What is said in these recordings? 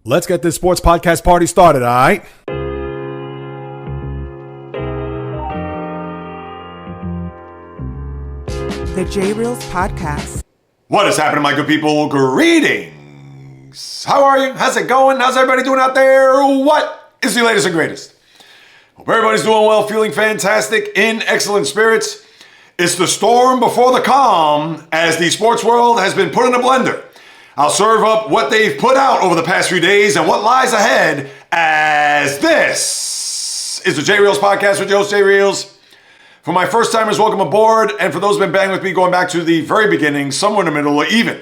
Let's get this sports podcast party started, all right? The JAYREELZ podcast. What is happening, my good people? Greetings. How are you? How's it going? How's everybody doing out there? What is the latest and greatest? Hope everybody's doing well, feeling fantastic, in excellent spirits. It's the storm before the calm as the sports world has been put in a blender. I'll serve up what they've put out over the past few days and what lies ahead as this is the JAYREELZ podcast with your host, JAYREELZ. For my first timers, welcome aboard. And for those who've been banging with me going back to the very beginning, somewhere in the middle, or even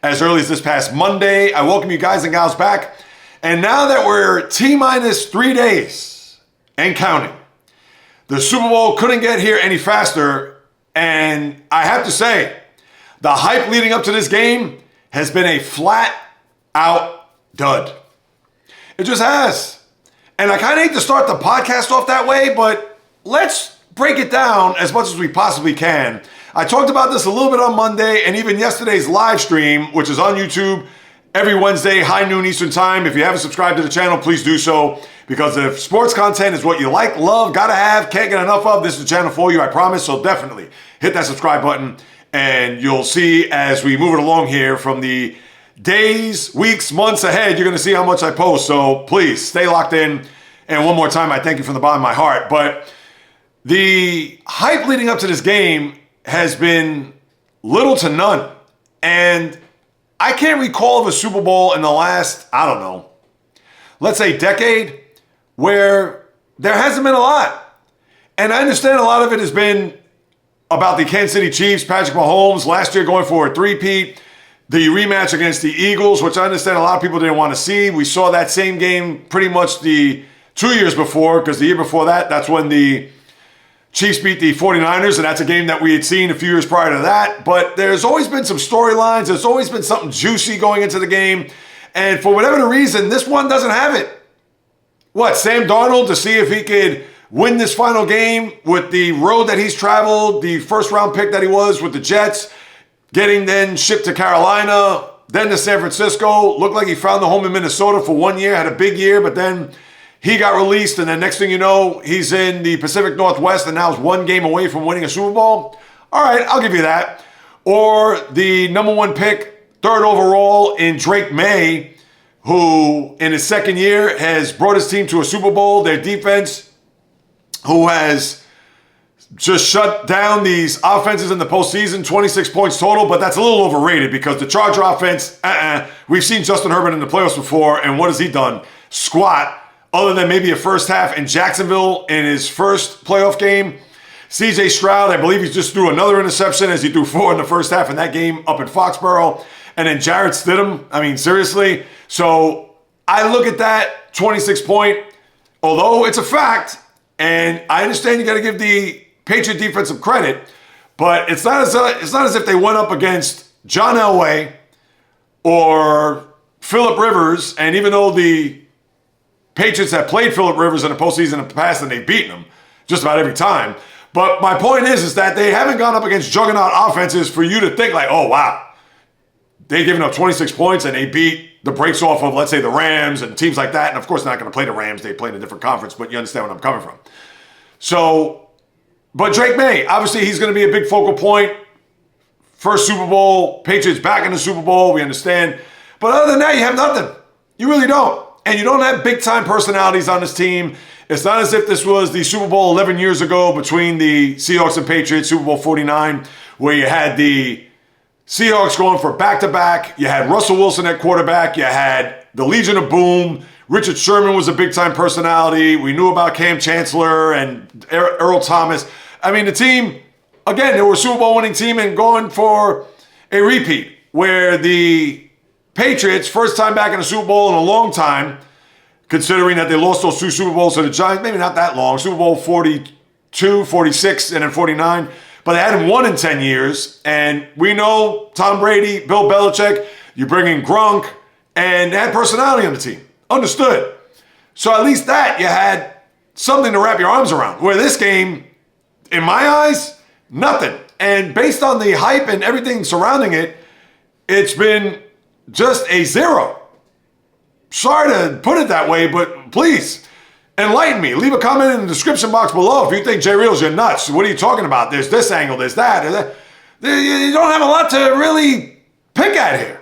as early as this past Monday, I welcome you guys and gals back. And now that we're T-minus 3 days and counting, the Super Bowl couldn't get here any faster. And I have to say, the hype leading up to this game has been a flat out dud. It just has. And I kind of hate to start the podcast off that way, but let's break it down as much as we possibly can. I talked about this a little bit on Monday and even yesterday's live stream, which is on YouTube every Wednesday, high noon Eastern time. If you haven't subscribed to the channel, please do so, because if sports content is what you like, love, gotta have, can't get enough of, this is the channel for you, I promise. So definitely hit that subscribe button. And you'll see as we move it along here from the days, weeks, months ahead, you're going to see how much I post. So please stay locked in. And one more time, I thank you from the bottom of my heart. But the hype leading up to this game has been little to none. And I can't recall of a Super Bowl in the last, I don't know, let's say decade, where there hasn't been a lot. And I understand a lot of it has been about the Kansas City Chiefs, Patrick Mahomes, last year going for a three-peat, the rematch against the Eagles, which I understand a lot of people didn't want to see. We saw that same game pretty much the 2 years before, because the year before that, that's when the Chiefs beat the 49ers, and that's a game that we had seen a few years prior to that. But there's always been some storylines. There's always been something juicy going into the game. And for whatever the reason, this one doesn't have it. What, Sam Darnold to see if he could win this final game with the road that he's traveled, the first round pick that he was with the Jets, getting then shipped to Carolina, then to San Francisco. Looked like he found the home in Minnesota for 1 year, had a big year, but then he got released, and then next thing you know, he's in the Pacific Northwest and now is one game away from winning a Super Bowl. All right, I'll give you that. Or the number one pick, third overall in Drake May, who in his second year has brought his team to a Super Bowl. Their defense, who has just shut down these offenses in the postseason, 26 points total, but that's a little overrated because the Charger offense, we've seen Justin Herbert in the playoffs before, and what has he done? Squat, other than maybe a first half in Jacksonville in his first playoff game. CJ Stroud, I believe he just threw another interception as he threw 4 in the first half in that game up in Foxborough. And then Jarrett Stidham, I mean, seriously. So I look at that 26 point, although it's a fact, and I understand you got to give the Patriot defense some credit, but it's not as if they went up against John Elway or Phillip Rivers, and even though the Patriots have played Phillip Rivers in the postseason in the past and they've beaten him just about every time. But my point is that they haven't gone up against juggernaut offenses for you to think like, oh, wow, they've given up 26 points and they beat the brakes off of, let's say, the Rams and teams like that. And of course, they're not going to play the Rams. They play in a different conference, but you understand where I'm coming from. So, but Drake May, obviously he's going to be a big focal point. First Super Bowl, Patriots back in the Super Bowl, we understand. But other than that, you have nothing. You really don't. And you don't have big-time personalities on this team. It's not as if this was the Super Bowl 11 years ago between the Seahawks and Patriots, Super Bowl 49, where you had the Seahawks going for back-to-back. You had Russell Wilson at quarterback. You had the Legion of Boom. Richard Sherman was a big-time personality. We knew about Cam Chancellor and Earl Thomas. I mean, the team, again, they were a Super Bowl winning team and going for a repeat, where the Patriots, first time back in a Super Bowl in a long time, considering that they lost those 2 Super Bowls to the Giants, maybe not that long, Super Bowl 42, 46, and then 49, but they hadn't won in 10 years. And we know Tom Brady, Bill Belichick, you bring in Gronk, and they had personality on the team. Understood. So at least that, you had something to wrap your arms around. Where this game, in my eyes, nothing. And based on the hype and everything surrounding it, it's been just a 0. sorry to put it that way, but please enlighten me. Leave a comment in the description box below if you think JAYREELZ, you're nuts. What are you talking about? There's this angle, there's that. You don't have a lot to really pick at here.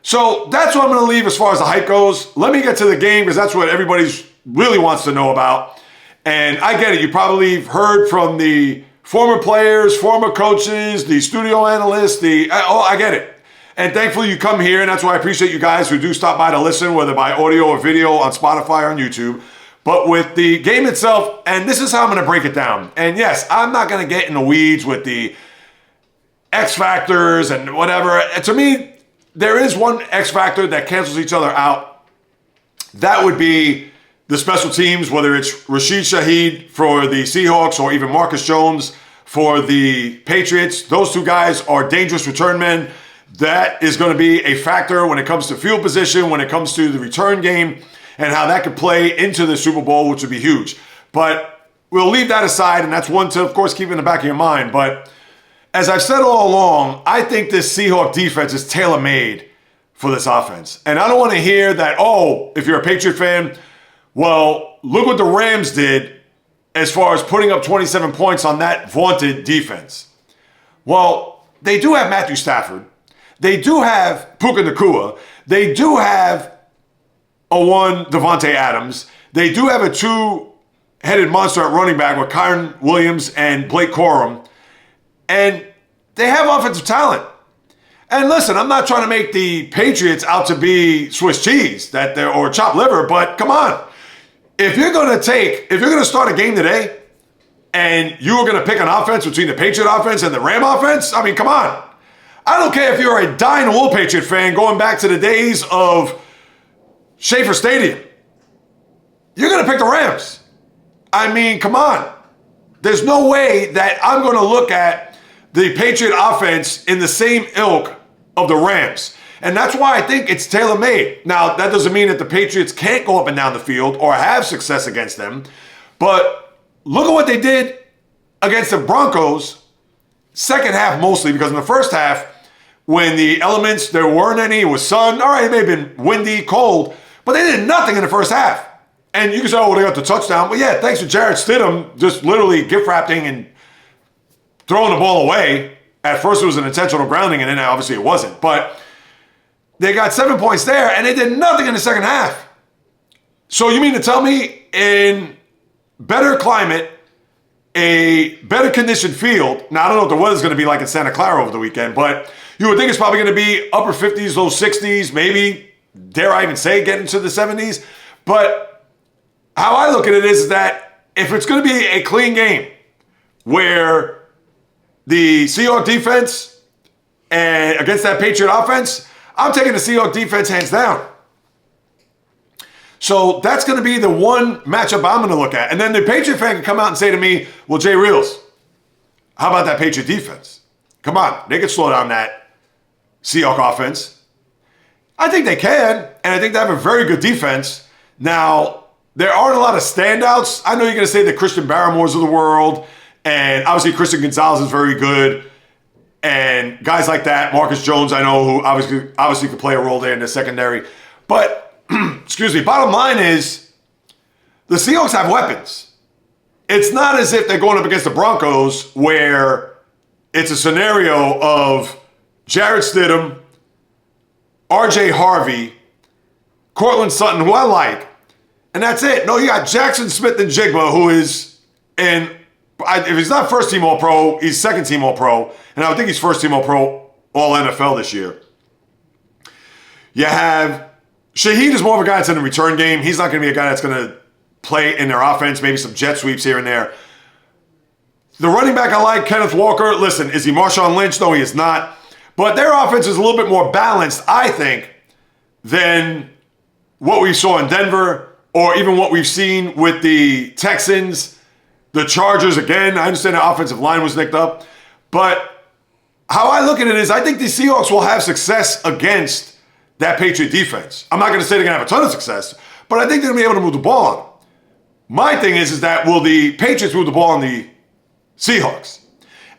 So that's what I'm going to leave as far as the hype goes. Let me get to the game because that's what everybody really wants to know about. And I get it. You probably heard from the former players, former coaches, the studio analysts, I get it. And thankfully you come here, and that's why I appreciate you guys who do stop by to listen, whether by audio or video on Spotify or on YouTube. But with the game itself, and this is how I'm going to break it down. And yes, I'm not going to get in the weeds with the X factors and whatever. To me, there is one X factor that cancels each other out. That would be the special teams, whether it's Rashid Shaheed for the Seahawks or even Marcus Jones for the Patriots. Those two guys are dangerous return men. That is going to be a factor when it comes to field position, when it comes to the return game, and how that could play into the Super Bowl, which would be huge. But we'll leave that aside, and that's one to, of course, keep in the back of your mind. But as I've said all along, I think this Seahawks defense is tailor-made for this offense. And I don't want to hear that, oh, if you're a Patriot fan, well, look what the Rams did as far as putting up 27 points on that vaunted defense. Well, they do have Matthew Stafford. They do have Puka Nacua. They do have a one Devontae Adams. They do have a two-headed monster at running back with Kyron Williams and Blake Corum. And they have offensive talent. And listen, I'm not trying to make the Patriots out to be Swiss cheese or chopped liver, but come on. If you're going to start a game today and you're going to pick an offense between the Patriot offense and the Ram offense, I mean, come on. I don't care if you're a dying-wool Patriot fan going back to the days of Schaefer Stadium. You're going to pick the Rams. I mean, come on. There's no way that I'm going to look at the Patriot offense in the same ilk of the Rams. And that's why I think it's tailor-made. Now, that doesn't mean that the Patriots can't go up and down the field or have success against them. But look at what they did against the Broncos, second half mostly, because in the first half, when the elements, there weren't any, it was sun. All right, it may have been windy, cold, but they did nothing in the first half. And you can say, oh, well, they got the touchdown. But yeah, thanks to Jarrett Stidham just literally gift wrapping and throwing the ball away. At first it was an intentional grounding, and then obviously it wasn't. But they got 7 points there, and they did nothing in the second half. So you mean to tell me in better climate, a better conditioned field, now I don't know what the weather's going to be like in Santa Clara over the weekend, but you would think it's probably going to be upper 50s, low 60s, maybe, dare I even say, get into the 70s. But how I look at it is that if it's going to be a clean game where the Seahawks defense and against that Patriot offense, I'm taking the Seahawks defense hands down. So that's going to be the one matchup I'm going to look at. And then the Patriot fan can come out and say to me, well, JAYREELZ, how about that Patriot defense? Come on, they can slow down that Seahawks offense. I think they can, and I think they have a very good defense. Now, there aren't a lot of standouts. I know you're going to say the Christian Barrymores of the world, and obviously Christian Gonzalez is very good. And guys like that, Marcus Jones, I know, who obviously could play a role there in the secondary. But, excuse me, bottom line is the Seahawks have weapons. It's not as if they're going up against the Broncos where it's a scenario of Jarrett Stidham, RJ Harvey, Cortland Sutton, who I like, and that's it. No, you got Jackson Smith and Jigba, who is if he's not first team All-Pro, he's second team All-Pro, and I would think he's first team All-Pro, All-NFL this year. You have Shaheed is more of a guy that's in the return game. He's not going to be a guy that's going to play in their offense, maybe some jet sweeps here and there. The running back I like, Kenneth Walker. Listen, is he Marshawn Lynch? No, he is not. But their offense is a little bit more balanced, I think, than what we saw in Denver or even what we've seen with the Texans, the Chargers. Again, I understand the offensive line was nicked up. But how I look at it is I think the Seahawks will have success against that Patriot defense. I'm not going to say they're going to have a ton of success, but I think they're going to be able to move the ball on them. My thing is that will the Patriots move the ball on the Seahawks?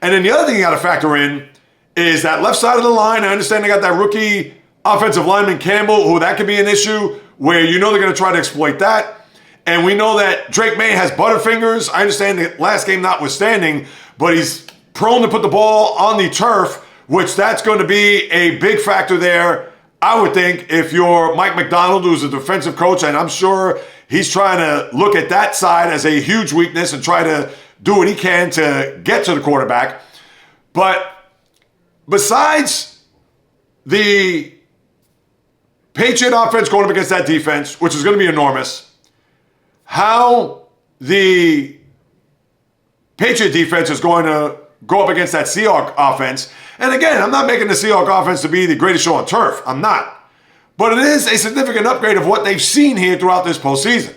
And then the other thing you got to factor in is that left side of the line. I understand they got that rookie offensive lineman Campbell, who that could be an issue where you know they're going to try to exploit that. And we know that Drake May has butterfingers. I understand the last game notwithstanding, but he's prone to put the ball on the turf, which that's going to be a big factor there. I would think if you're Mike McDonald, who's a defensive coach, and I'm sure he's trying to look at that side as a huge weakness and try to do what he can to get to the quarterback. But besides the Patriot offense going up against that defense, which is going to be enormous, how the Patriot defense is going to go up against that Seahawks offense. And again, I'm not making the Seahawks offense to be the greatest show on turf. I'm not. But it is a significant upgrade of what they've seen here throughout this postseason.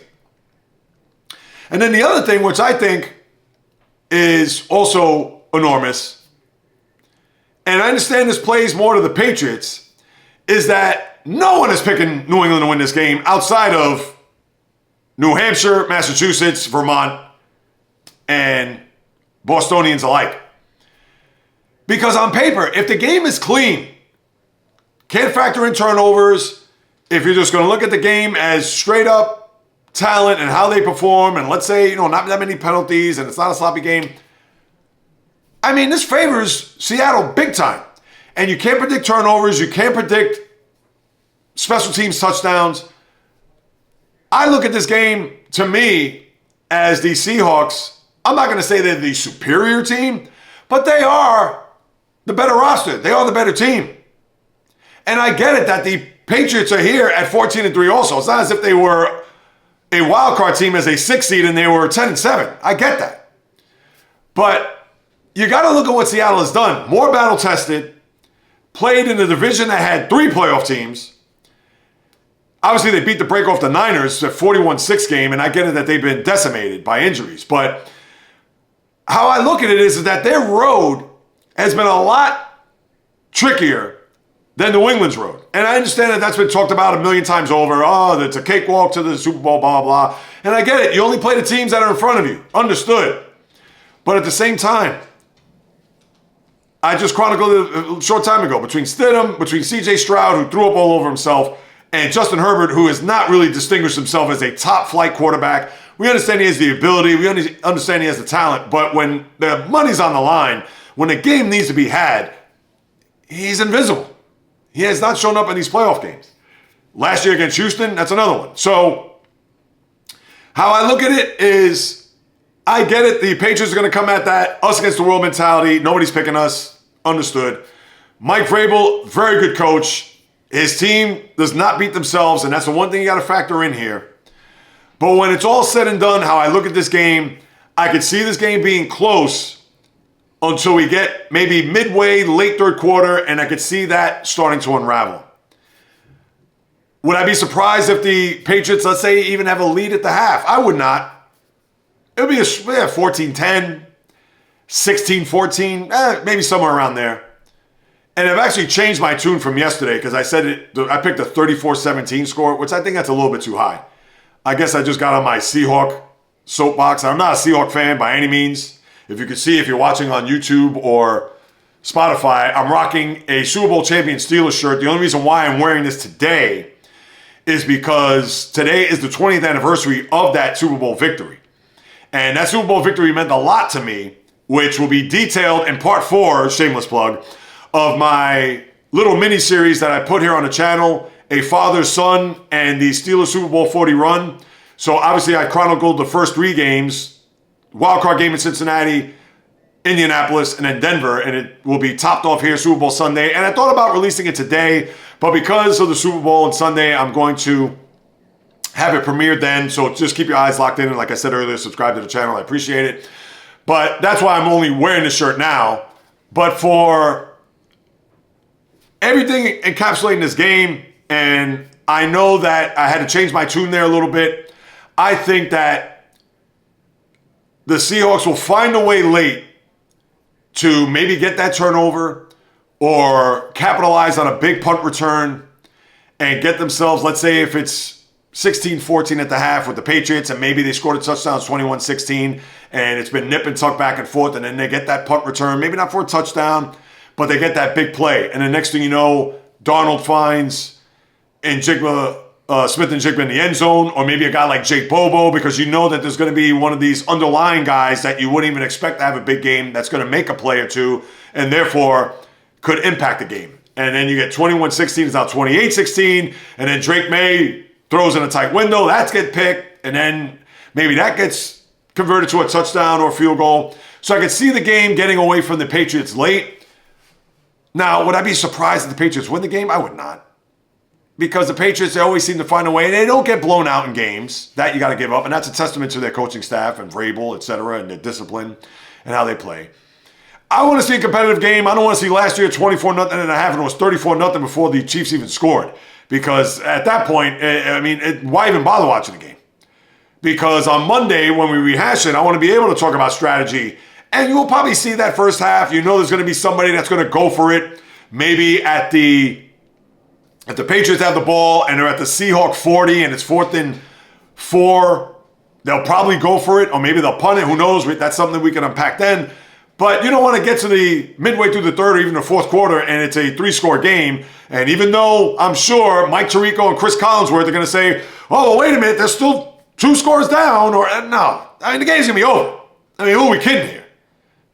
And then the other thing, which I think is also enormous, and I understand this plays more to the Patriots, is that no one is picking New England to win this game outside of New Hampshire, Massachusetts, Vermont, and Bostonians alike. Because on paper, if the game is clean, can't factor in turnovers, if you're just going to look at the game as straight up talent and how they perform, and let's say, not that many penalties and it's not a sloppy game, I mean, this favors Seattle big time. And you can't predict turnovers, you can't predict special teams touchdowns. I look at this game, to me, as the Seahawks, I'm not going to say they're the superior team, but they are the better roster. They are the better team. And I get it that the Patriots are here at 14-3 also. It's not as if they were a wild card team as a 6 seed and they were 10-7. I get that. But you got to look at what Seattle has done. More battle tested, played in a division that had 3 playoff teams. Obviously, they beat the break off the Niners at 41-6 game, and I get it that they've been decimated by injuries. But how I look at it is that their road has been a lot trickier than New England's road. And I understand that that's been talked about a million times over. Oh, it's a cakewalk to the Super Bowl, blah, blah, blah. And I get it. You only play the teams that are in front of you. Understood. But at the same time, I just chronicled a short time ago between Stidham, between C.J. Stroud, who threw up all over himself, and Justin Herbert, who has not really distinguished himself as a top-flight quarterback. We understand he has the ability. We understand he has the talent. But when the money's on the line, when the game needs to be had, he's invisible. He has not shown up in these playoff games. Last year against Houston, that's another one. So how I look at it is, I get it. The Patriots are going to come at that us against the world mentality. Nobody's picking us. Understood. Mike Vrabel, very good coach. His team does not beat themselves, and that's the one thing you got to factor in here. But when it's all said and done, how I look at this game, I could see this game being close until we get maybe midway, late third quarter, and I could see that starting to unravel. Would I be surprised if the Patriots, let's say, even have a lead at the half? I would not. It would be a 14-10, 16-14, maybe somewhere around there. And I've actually changed my tune from yesterday because I picked a 34-17 score, which I think that's a little bit too high. I guess I just got on my Seahawk soapbox. I'm not a Seahawk fan by any means. If you can see, if you're watching on YouTube or Spotify, I'm rocking a Super Bowl champion Steelers shirt. The only reason why I'm wearing this today is because today is the 20th anniversary of that Super Bowl victory. And that Super Bowl victory meant a lot to me, which will be detailed in part 4, shameless plug, of my little mini-series that I put here on the channel, A Father's Son and the Steelers Super Bowl 40 run. So obviously I chronicled the first 3 games, wildcard game in Cincinnati, Indianapolis, and then Denver, and it will be topped off here Super Bowl Sunday. And I thought about releasing it today, but because of the Super Bowl and Sunday, I'm going to have it premiered then. So just keep your eyes locked in. And like I said earlier, subscribe to the channel. I appreciate it. But that's why I'm only wearing this shirt now. But for everything encapsulating this game, and I know that I had to change my tune there a little bit. I think that the Seahawks will find a way late to maybe get that turnover or capitalize on a big punt return and get themselves, let's say if it's 16-14 at the half with the Patriots and maybe they scored a touchdown, 21-16, and it's been nip and tuck back and forth, and then they get that punt return, maybe not for a touchdown, but they get that big play. And the next thing you know, Darnold finds in Smith and Jigba in the end zone, or maybe a guy like Jake Bobo, because you know that there's going to be one of these underlying guys that you wouldn't even expect to have a big game that's going to make a play or two, and therefore could impact the game. And then you get 21-16, it's now 28-16, and then Drake May throws in a tight window, that's get picked, and then maybe that gets converted to a touchdown or field goal. So I could see the game getting away from the Patriots late. Now, would I be surprised if the Patriots win the game? I would not. Because the Patriots, they always seem to find a way. They don't get blown out in games. That you got to give up. And that's a testament to their coaching staff and Vrabel, et cetera, and their discipline and how they play. I want to see a competitive game. I don't want to see last year 24-0 and a half, and it was 34-0 before the Chiefs even scored. Because at that point, why even bother watching the game? Because on Monday, when we rehash it, I want to be able to talk about strategy. And you will probably see that first half. You know there's going to be somebody that's going to go for it. Maybe if the Patriots have the ball and they're at the Seahawk 40 and it's 4th and 4, they'll probably go for it, or maybe they'll punt it. Who knows? That's something we can unpack then. But you don't want to get to the midway through the third or even the fourth quarter and it's a 3-score game. And even though I'm sure Mike Tirico and Chris Collinsworth are going to say, oh, well, wait a minute, there's still 2 scores down, or no. I mean, the game's going to be over. I mean, who are we kidding here?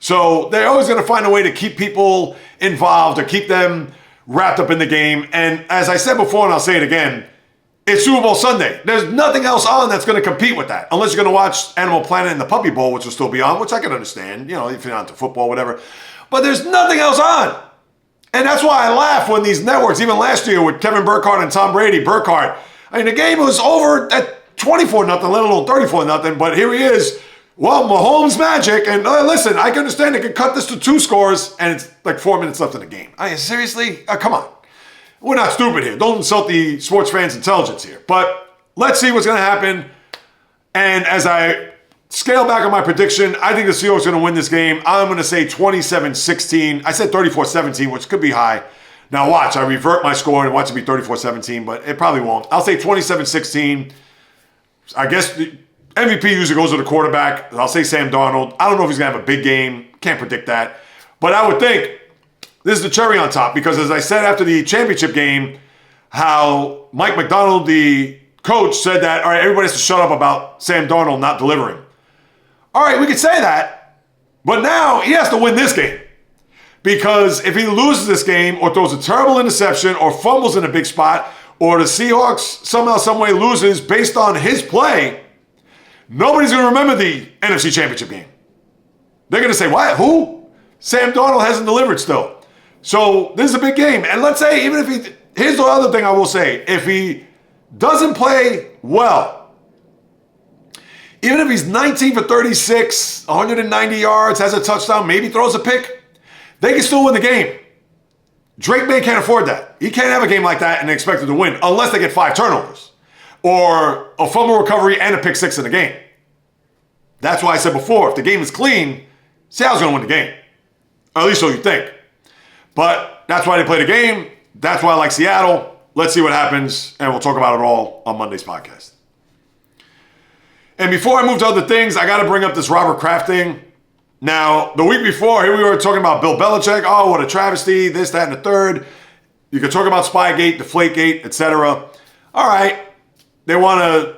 So they're always going to find a way to keep people involved or keep them wrapped up in the game. And as I said before, and I'll say it again, it's Super Bowl Sunday. There's nothing else on that's going to compete with that. Unless you're going to watch Animal Planet and the Puppy Bowl, which will still be on, which I can understand, you know, if you're not into football, whatever. But there's nothing else on. And that's why I laugh when these networks, even last year with Kevin Burkhardt and Tom Brady, I mean, the game was over at 24-0, let alone 34-0, but here he is. Well, Mahomes magic, and listen, I can understand they could cut this to 2 scores, and it's like 4 minutes left in the game. I mean, seriously? Come on. We're not stupid here. Don't insult the sports fans' intelligence here. But let's see what's going to happen. And as I scale back on my prediction, I think the Seahawks are going to win this game. I'm going to say 27-16. I said 34-17, which could be high. Now watch, I revert my score and watch it be 34-17, but it probably won't. I'll say 27-16. I guess the MVP usually goes to the quarterback. I'll say Sam Darnold. I don't know if he's going to have a big game. Can't predict that. But I would think this is the cherry on top, because as I said after the championship game, how Mike McDonald, the coach, said that, all right, everybody has to shut up about Sam Darnold not delivering. All right, we could say that, but now he has to win this game. Because if he loses this game or throws a terrible interception or fumbles in a big spot, or the Seahawks somehow, some way loses based on his play, nobody's going to remember the NFC Championship game. They're going to say, what? Who? Sam Darnold hasn't delivered still. So this is a big game. And let's say, even if here's the other thing I will say. If he doesn't play well, even if he's 19 for 36, 190 yards, has a touchdown, maybe throws a pick, they can still win the game. Drake May can't afford that. He can't have a game like that and expect it to win unless they get 5 turnovers or a fumble recovery and a pick 6 in the game. That's why I said before, if the game is clean, Seattle's going to win the game. Or at least so you think. But that's why they play the game. That's why I like Seattle. Let's see what happens, and we'll talk about it all on Monday's podcast. And before I move to other things, I got to bring up this Robert Kraft thing. Now, the week before, here we were talking about Bill Belichick. Oh, what a travesty, this, that, and the third. You could talk about Spygate, Deflategate, etc. All right. They want to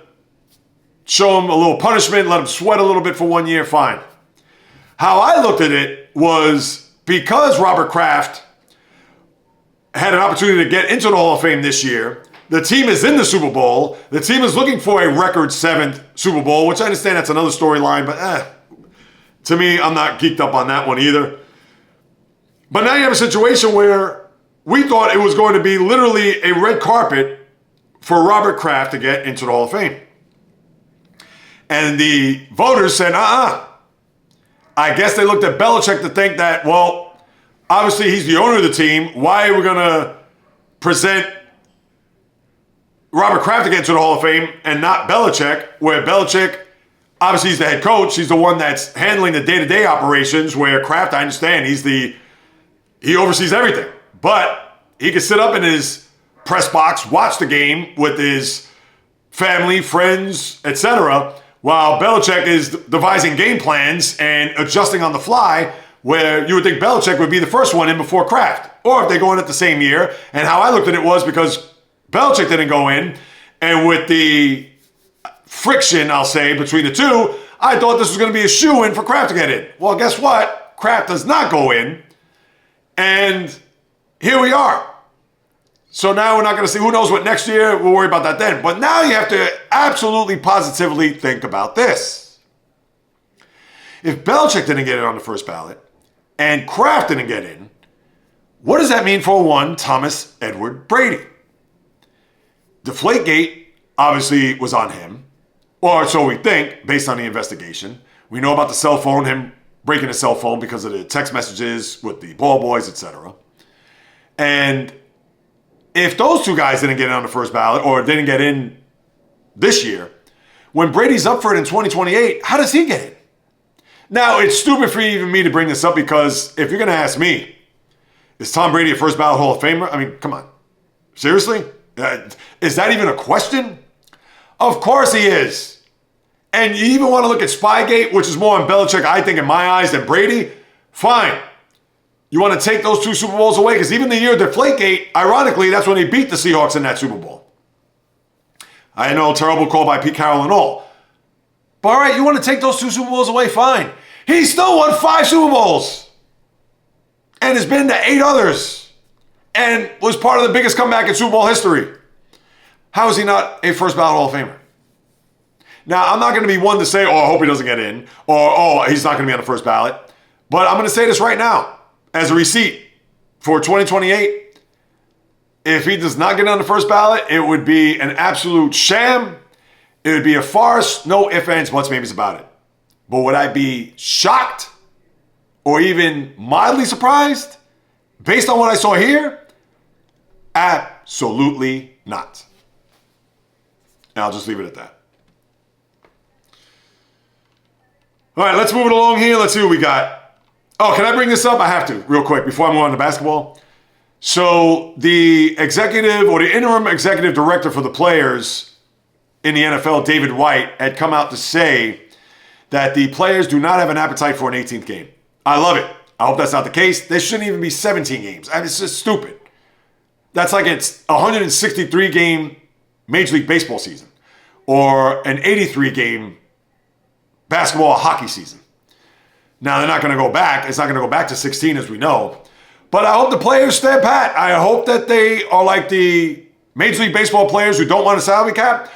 show him a little punishment, let him sweat a little bit for 1 year, fine. How I looked at it was because Robert Kraft had an opportunity to get into the Hall of Fame this year. The team is in the Super Bowl. The team is looking for a record 7th Super Bowl, which I understand that's another storyline, but to me, I'm not geeked up on that one either. But now you have a situation where we thought it was going to be literally a red carpet for Robert Kraft to get into the Hall of Fame. And the voters said, I guess they looked at Belichick to think that, well, obviously he's the owner of the team. Why are we going to present Robert Kraft to get into the Hall of Fame and not Belichick, where Belichick, obviously he's the head coach. He's the one that's handling the day-to-day operations, where Kraft, I understand, he oversees everything. But he can sit up in his press box, watch the game with his family, friends, etc., while Belichick is devising game plans and adjusting on the fly, where you would think Belichick would be the first one in before Kraft. Or if they go in at the same year. And how I looked at it was because Belichick didn't go in, and with the friction, I'll say, between the two, I thought this was going to be a shoo-in for Kraft to get in. Well, guess what? Kraft does not go in. And here we are. So now we're not going to see, who knows what next year, we'll worry about that then. But now you have to absolutely positively think about this. If Belichick didn't get in on the first ballot and Kraft didn't get in, what does that mean for one Thomas Edward Brady? Deflategate obviously was on him, or so we think based on the investigation. We know about the cell phone, him breaking his cell phone because of the text messages with the ball boys, etc. And if those two guys didn't get in on the first ballot or didn't get in this year, when Brady's up for it in 2028, how does he get in? Now, it's stupid for even me to bring this up because if you're going to ask me, is Tom Brady a first ballot Hall of Famer? I mean, come on. Seriously? Is that even a question? Of course he is. And you even want to look at Spygate, which is more on Belichick, I think, in my eyes, than Brady? Fine. You want to take those two Super Bowls away? Because even the year of Deflategate, ironically, that's when they beat the Seahawks in that Super Bowl. I know, terrible call by Pete Carroll and all. But all right, you want to take those two Super Bowls away? Fine. He still won 5 Super Bowls. And has been to 8 others. And was part of the biggest comeback in Super Bowl history. How is he not a first ballot Hall of Famer? Now, I'm not going to be one to say, oh, I hope he doesn't get in. Or, oh, he's not going to be on the first ballot. But I'm going to say this right now. As a receipt for 2028, if he does not get on the first ballot, it would be an absolute sham. It would be a farce. No ifs, ands, buts, maybes about it. But would I be shocked or even mildly surprised based on what I saw here? Absolutely not. And I'll just leave it at that. All right, let's move it along here. Let's see what we got. Oh, can I bring this up? I have to, real quick, before I move on to basketball. So the executive or the interim executive director for the players in the NFL, David White, had come out to say that the players do not have an appetite for an 18th game. I love it. I hope that's not the case. There shouldn't even be 17 games. I mean, it's just stupid. That's like it's a 163-game Major League Baseball season or an 83-game basketball or hockey season. Now, they're not going to go back. It's not going to go back to 16, as we know. But I hope the players stand pat. I hope that they are like the Major League Baseball players who don't want a salary cap.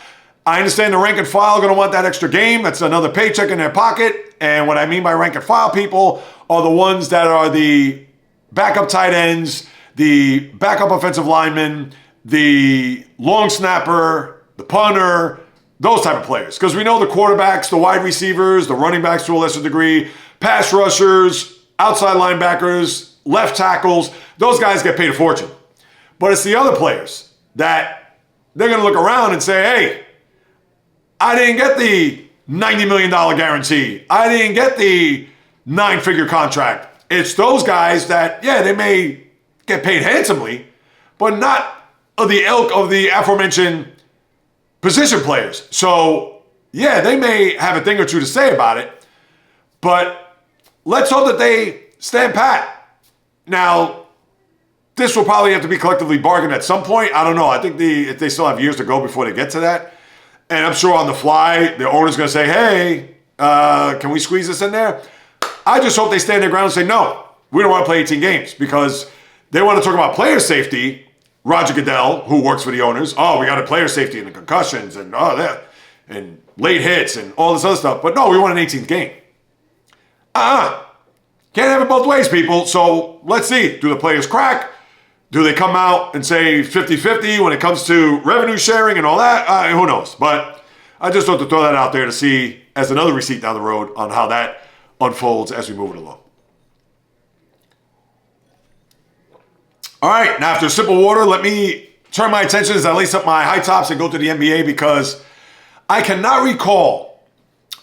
I understand the rank and file are going to want that extra game. That's another paycheck in their pocket. And what I mean by rank and file people are the ones that are the backup tight ends, the backup offensive linemen, the long snapper, the punter, those type of players. Because we know the quarterbacks, the wide receivers, the running backs to a lesser degree, pass rushers, outside linebackers, left tackles, those guys get paid a fortune. But it's the other players that they're going to look around and say, hey, I didn't get the $90 million guarantee. I didn't get the 9-figure contract. It's those guys that, yeah, they may get paid handsomely, but not of the ilk of the aforementioned position players. So, yeah, they may have a thing or two to say about it, but let's hope that they stand pat. Now, this will probably have to be collectively bargained at some point. I don't know. I think they still have years to go before they get to that. And I'm sure on the fly, the owner's going to say, hey, can we squeeze this in there? I just hope they stand their ground and say, no, we don't want to play 18 games because they want to talk about player safety. Roger Goodell, who works for the owners, oh, we got a player safety and the concussions and all that and late hits and all this other stuff. But no, we want an 18th game. Can't have it both ways, people. So let's see. Do the players crack? Do they come out and say 50-50 when it comes to revenue sharing and all that? Who knows? But I just thought to throw that out there to see as another receipt down the road on how that unfolds as we move it along. All right, now after a sip of water, let me turn my attention as I lace up my high tops and go to the NBA because I cannot recall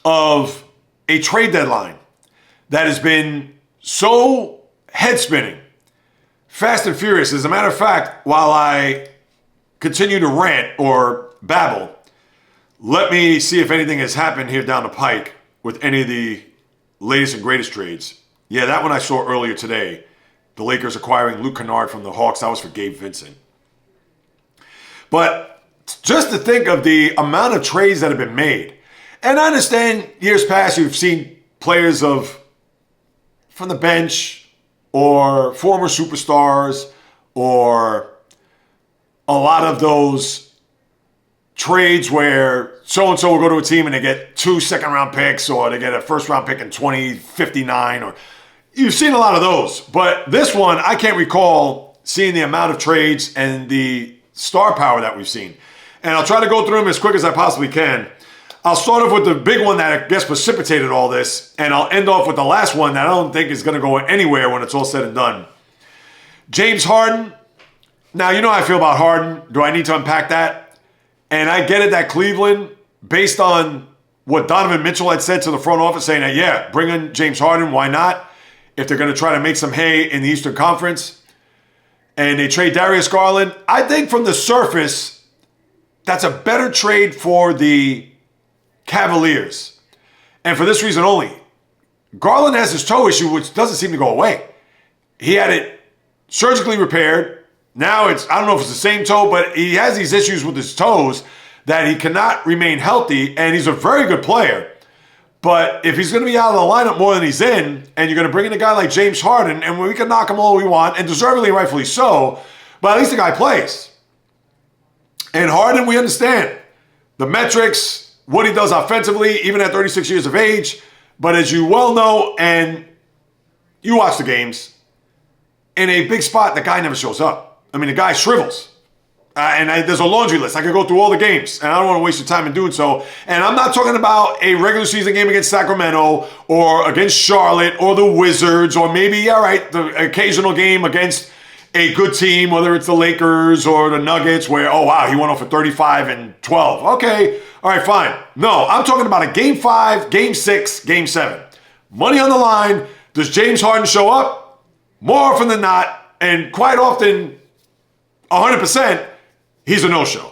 of a trade deadline that has been so head-spinning, fast and furious. As a matter of fact, while I continue to rant or babble, let me see if anything has happened here down the pike with any of the latest and greatest trades Yeah, that one I saw earlier today. The Lakers acquiring Luke Kennard from the Hawks. That was for Gabe Vincent. But just to think of the amount of trades that have been made. And I understand years past you've seen players from the bench or former superstars or a lot of those trades where so-and-so will go to a team and they get 2 second-round picks or they get a first-round pick in 2059 or you've seen a lot of those. But this one, I can't recall seeing the amount of trades and the star power that we've seen. And I'll try to go through them as quick as I possibly can. I'll start off with the big one that I guess precipitated all this, and I'll end off with the last one that I don't think is going to go anywhere when it's all said and done. James Harden. Now, you know how I feel about Harden. Do I need to unpack that? And I get it that Cleveland, based on what Donovan Mitchell had said to the front office, saying that, yeah, bring in James Harden, why not? If they're going to try to make some hay in the Eastern Conference. And they trade Darius Garland. I think from the surface, that's a better trade for the Cavaliers. And for this reason only. Garland has his toe issue, which doesn't seem to go away. He had it surgically repaired. Now I don't know if it's the same toe, but he has these issues with his toes that he cannot remain healthy, and he's a very good player. But if he's going to be out of the lineup more than he's in, and you're going to bring in a guy like James Harden, and we can knock him all we want, and deservedly and rightfully so, but at least the guy plays. And Harden, we understand the metrics, what he does offensively, even at 36 years of age. But as you well know, and you watch the games, in a big spot, the guy never shows up. I mean, the guy shrivels. There's a laundry list. I could go through all the games, and I don't want to waste your time in doing so. And I'm not talking about a regular season game against Sacramento or against Charlotte or the Wizards or maybe, all right, the occasional game against a good team, whether it's the Lakers or the Nuggets, where, oh, wow, he went off for 35 and 12. Okay, all right, fine. No, I'm talking about a Game 5, Game 6, Game 7. Money on the line. Does James Harden show up? More often than not, and quite often, 100%, he's a no-show.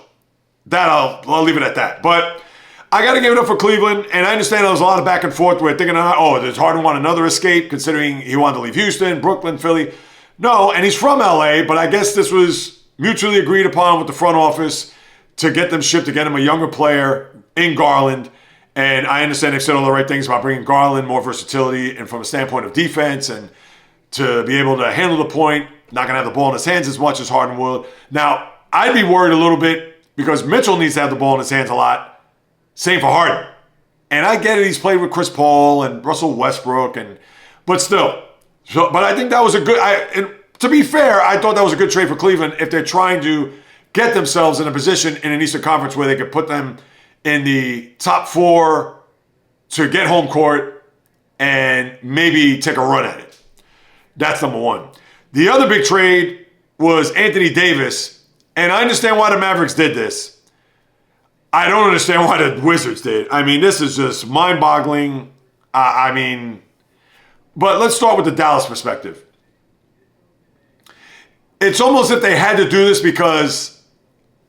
That I'll leave it at that. But I got to give it up for Cleveland, and I understand there was a lot of back and forth where thinking, oh, does Harden want another escape, considering he wanted to leave Houston, Brooklyn, Philly? No, and he's from LA, but I guess this was mutually agreed upon with the front office to get them shipped, to get him a younger player in Garland. And I understand they've said all the right things about bringing Garland, more versatility, and from a standpoint of defense, and to be able to handle the point, not going to have the ball in his hands as much as Harden will. Now, I'd be worried a little bit because Mitchell needs to have the ball in his hands a lot. Same for Harden. And I get it, he's played with Chris Paul and Russell Westbrook, but still. But I think that was a good, and to be fair, I thought that was a good trade for Cleveland if they're trying to get themselves in a position in an Eastern Conference where they could put them in the top 4 to get home court and maybe take a run at it. That's number one. The other big trade was Anthony Davis, and I understand why the Mavericks did this. I don't understand why the Wizards did. I mean, this is just mind-boggling. But let's start with the Dallas perspective. It's almost as if they had to do this because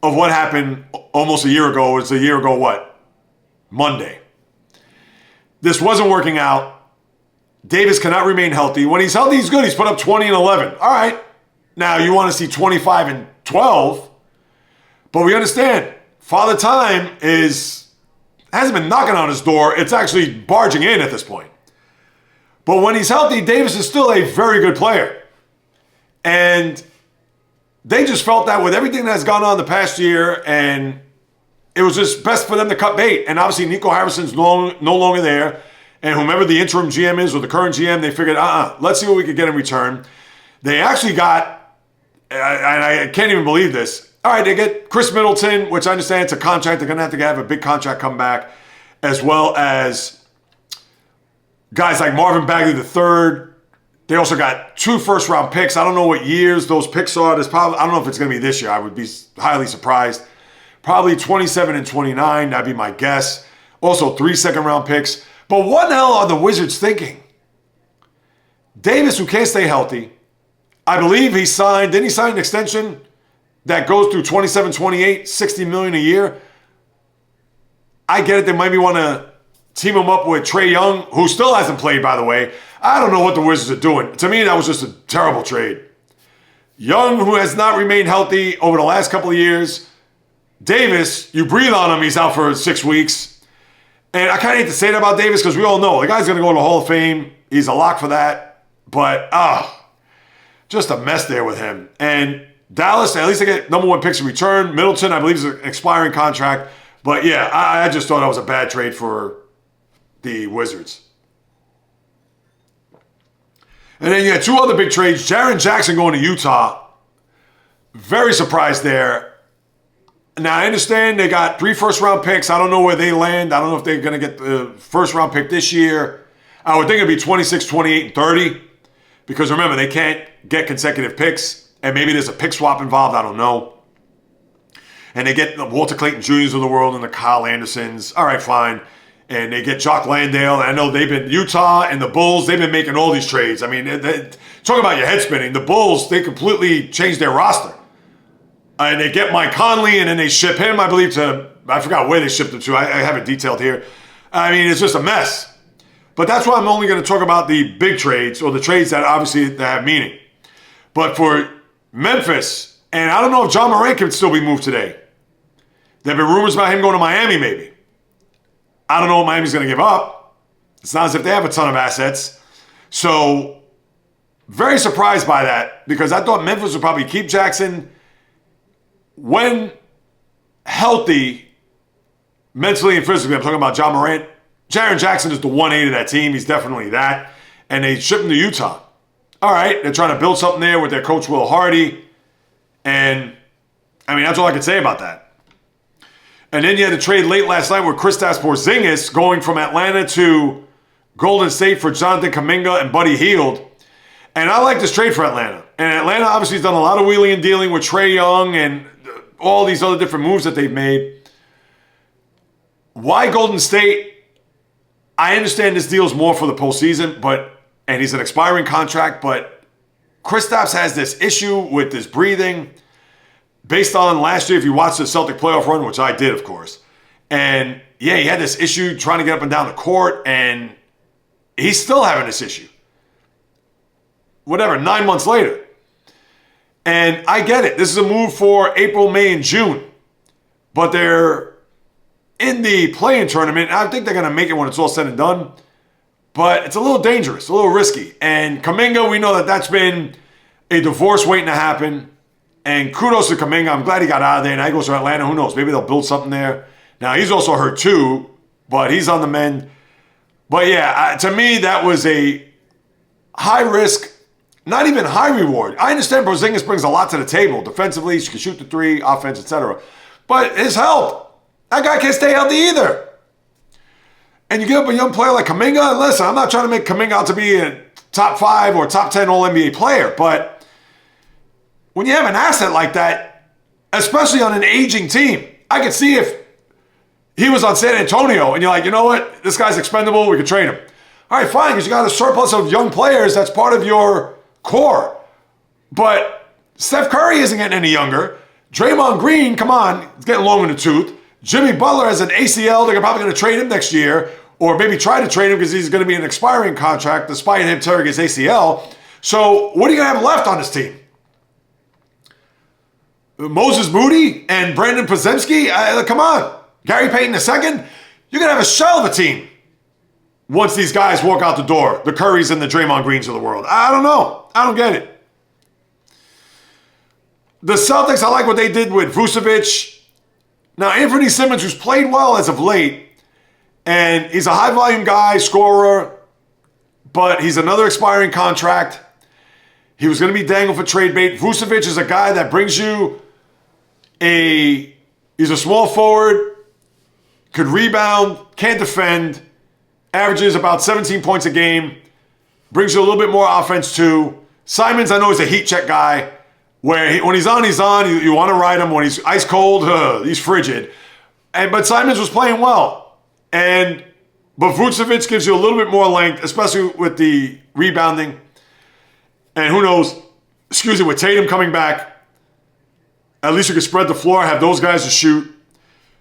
of what happened almost a year ago. It's a year ago, what? Monday. This wasn't working out. Davis cannot remain healthy. When he's healthy, he's good. He's put up 20 and 11. All right. Now, you want to see 25 and 12. But we understand. Father Time hasn't been knocking on his door. It's actually barging in at this point. But when he's healthy, Davis is still a very good player. And they just felt that with everything that's gone on the past year, and it was just best for them to cut bait. And obviously, Nico Harrison's no longer there. And whomever the interim GM is or the current GM, they figured, let's see what we could get in return. They actually got, and I can't even believe this. All right, they get Chris Middleton, which I understand it's a contract. They're going to have a big contract come back, as well as guys like Marvin Bagley III. They also got 2 first-round picks. I don't know what years those picks are. I don't know if it's going to be this year. I would be highly surprised. Probably 27 and 29. That'd be my guess. Also, 3 second-round picks. But what the hell are the Wizards thinking? Davis, who can't stay healthy, I believe didn't he sign an extension that goes through 27, 28, $60 million a year? I get it. They maybe want to team him up with Trae Young, who still hasn't played, by the way. I don't know what the Wizards are doing. To me, that was just a terrible trade. Young, who has not remained healthy over the last couple of years. Davis, you breathe on him, he's out for 6 weeks. And I kind of hate to say that about Davis because we all know the guy's going to go to the Hall of Fame. He's a lock for that. But, just a mess there with him. And Dallas, at least they get number 1 picks in return. Middleton, I believe, is an expiring contract. But, yeah, I just thought that was a bad trade for the Wizards. And then you had 2 other big trades. Jaren Jackson going to Utah. Very surprised there. Now, I understand they got 3 first-round picks. I don't know where they land. I don't know if they're going to get the first-round pick this year. I would think it'd be 26, 28, and 30. Because remember, they can't get consecutive picks. And maybe there's a pick swap involved. I don't know. And they get the Walter Clayton Jr.'s of the world and the Kyle Andersons. All right, fine. And they get Jock Landale. And I know they've been, Utah and the Bulls, they've been making all these trades. I mean, talk about your head spinning. The Bulls, they completely changed their roster. And they get Mike Conley, and then they ship him, I believe, to, I forgot where they shipped him to. I have it detailed here. I mean, it's just a mess. But that's why I'm only going to talk about the big trades, or the trades that obviously that have meaning. But for Memphis, and I don't know if John Morant can still be moved today. There have been rumors about him going to Miami, maybe. I don't know what Miami's going to give up. It's not as if they have a ton of assets. So, very surprised by that, because I thought Memphis would probably keep Jackson. When healthy, mentally and physically, I'm talking about John Morant, Jaren Jackson is the 1A of that team. He's definitely that. And they shipped him to Utah. All right, they're trying to build something there with their coach, Will Hardy. And, I mean, that's all I can say about that. And then you had a trade late last night with Kristaps Porzingis going from Atlanta to Golden State for Jonathan Kuminga and Buddy Hield. And I like this trade for Atlanta. And Atlanta obviously has done a lot of wheeling and dealing with Trae Young and all these other different moves that they've made. Why Golden State? I understand this deal's more for the postseason, and he's an expiring contract, but Kristaps has this issue with his breathing based on last year, if you watched the Celtic playoff run, which I did, of course. And yeah, he had this issue trying to get up and down the court, and he's still having this issue. 9 months later. And I get it. This is a move for April, May, and June. But they're in the play-in tournament. I think they're going to make it when it's all said and done. But it's a little dangerous, a little risky. And Kuminga, we know that that's been a divorce waiting to happen. And kudos to Kuminga. I'm glad he got out of there. Now he goes to Atlanta. Who knows? Maybe they'll build something there. Now, he's also hurt too, but he's on the mend. But yeah, to me, that was a high risk, not even high reward. I understand Porzingis brings a lot to the table. Defensively, he can shoot the three, offense, etc. But his health, that guy can't stay healthy either. And you give up a young player like Kuminga, and listen, I'm not trying to make Kuminga out to be a top 5 or top 10 All-NBA player, but when you have an asset like that, especially on an aging team, I could see if he was on San Antonio and you're like, you know what, this guy's expendable, we could trade him. All right, fine, because you got a surplus of young players, that's part of your core. But Steph Curry isn't getting any younger. Draymond Green, come on, he's getting long in the tooth. Jimmy Butler has an ACL, they're probably going to trade him next year, or maybe try to trade him because he's going to be an expiring contract despite him tearing his ACL. So what are you going to have left on this team? Moses Moody and Brandon Podziemski? Come on. Gary Payton II? You're going to have a shell of a team once these guys walk out the door. The Currys and the Draymond Greens of the world. I don't know. I don't get it. The Celtics, I like what they did with Vucevic. Now, Anthony Simmons, who's played well as of late, and he's a high-volume guy, scorer, but he's another expiring contract. He was going to be dangled for trade bait. Vucevic is a guy that brings you he's a small forward, could rebound, can't defend, averages about 17 points a game, brings you a little bit more offense too. Simons, I know he's a heat check guy, where when he's on, you want to ride him. When he's ice cold, he's frigid. But Simons was playing well. But Vucevic gives you a little bit more length, especially with the rebounding. And who knows, with Tatum coming back, at least you can spread the floor, have those guys to shoot.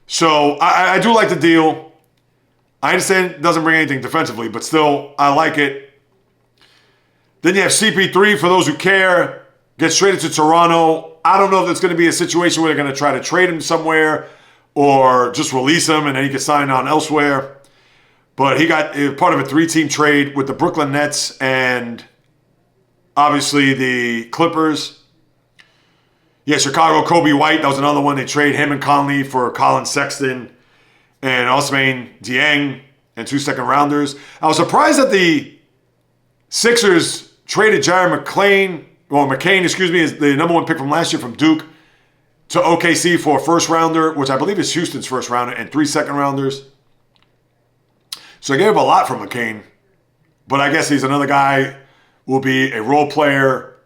So I do like the deal. I understand it doesn't bring anything defensively, but still, I like it. Then you have CP3, for those who care, gets traded to Toronto. I don't know if it's going to be a situation where they're going to try to trade him somewhere or just release him and then he can sign on elsewhere. But he got part of a 3-team trade with the Brooklyn Nets and obviously the Clippers. Yeah, Chicago, Kobe White, that was another one. They trade him and Conley for Colin Sexton and Ousmane Dieng and 2 second-rounders. I was surprised that the Sixers traded McCain, is the number 1 pick from last year from Duke, to OKC for a first-rounder, which I believe is Houston's first-rounder, and 3 second-rounders. So they gave up a lot from McCain, but I guess he's another guy who will be a role player,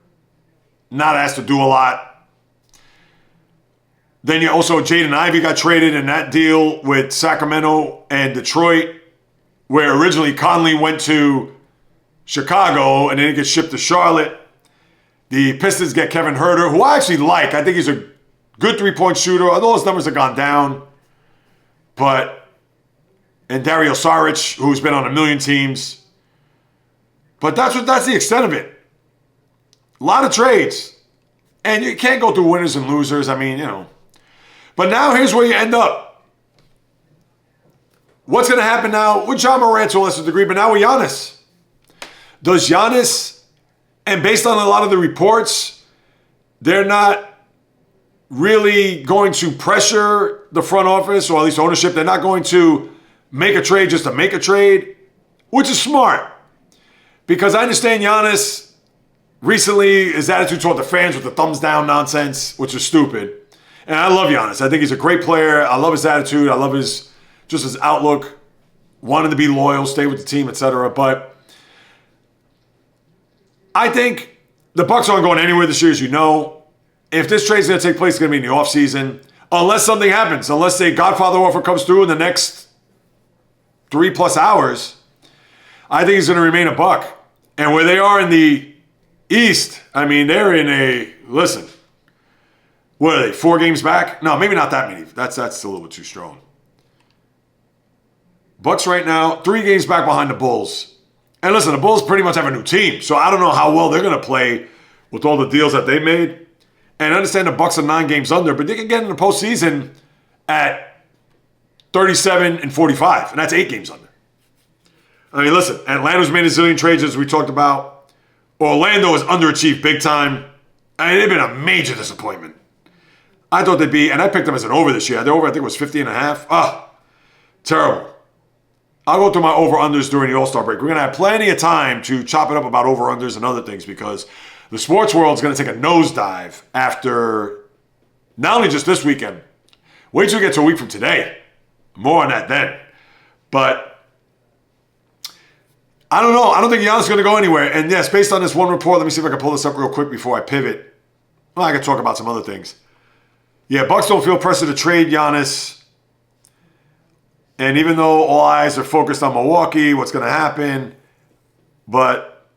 not asked to do a lot. Then you also, Jaden Ivey got traded in that deal with Sacramento and Detroit, where originally Conley went to Chicago and then he gets shipped to Charlotte. The Pistons get Kevin Huerter, who I actually like. I think he's a good 3-point shooter, although his numbers have gone down. And Dario Saric, who's been on a million teams. But that's the extent of it. A lot of trades. And you can't go through winners and losers. I mean, But now here's where you end up. What's going to happen now with John Morant to a lesser degree, but now with Giannis? Does Giannis, and based on a lot of the reports, they're not really going to pressure the front office, or at least ownership. They're not going to make a trade just to make a trade, which is smart. Because I understand Giannis recently, his attitude toward the fans with the thumbs down nonsense, which is stupid. And I love Giannis. I think he's a great player. I love his attitude. I love his outlook, wanting to be loyal, stay with the team, etc. But I think the Bucks aren't going anywhere this year, as you know. If this trade's going to take place, it's going to be in the offseason. Unless something happens. Unless a Godfather offer comes through in the next 3+ hours, I think he's going to remain a Buck. And where they are in the East, I mean, they're in a, listen, what are they, 4 games back? No, maybe not that many. That's a little bit too strong. Bucks right now, 3 games back behind the Bulls. And listen, the Bulls pretty much have a new team, so I don't know how well they're going to play with all the deals that they made. And I understand the Bucks are 9 games under, but they can get in the postseason at 37-45, and that's 8 games under. I mean, listen, Atlanta's made a zillion trades, as we talked about. Orlando has underachieved big time. I mean, they've been a major disappointment. I thought they'd be, and I picked them as an over this year. Their over, I think, was 50.5. Terrible. I'll go through my over-unders during the All-Star break. We're going to have plenty of time to chop it up about over-unders and other things because the sports world is going to take a nosedive after not only just this weekend. Wait till we get to a week from today. More on that then. But I don't know. I don't think Giannis is going to go anywhere. And yes, based on this one report, let me see if I can pull this up real quick before I pivot. Well, I can talk about some other things. Yeah, Bucks don't feel pressure to trade Giannis. And even though all eyes are focused on Milwaukee, what's going to happen? But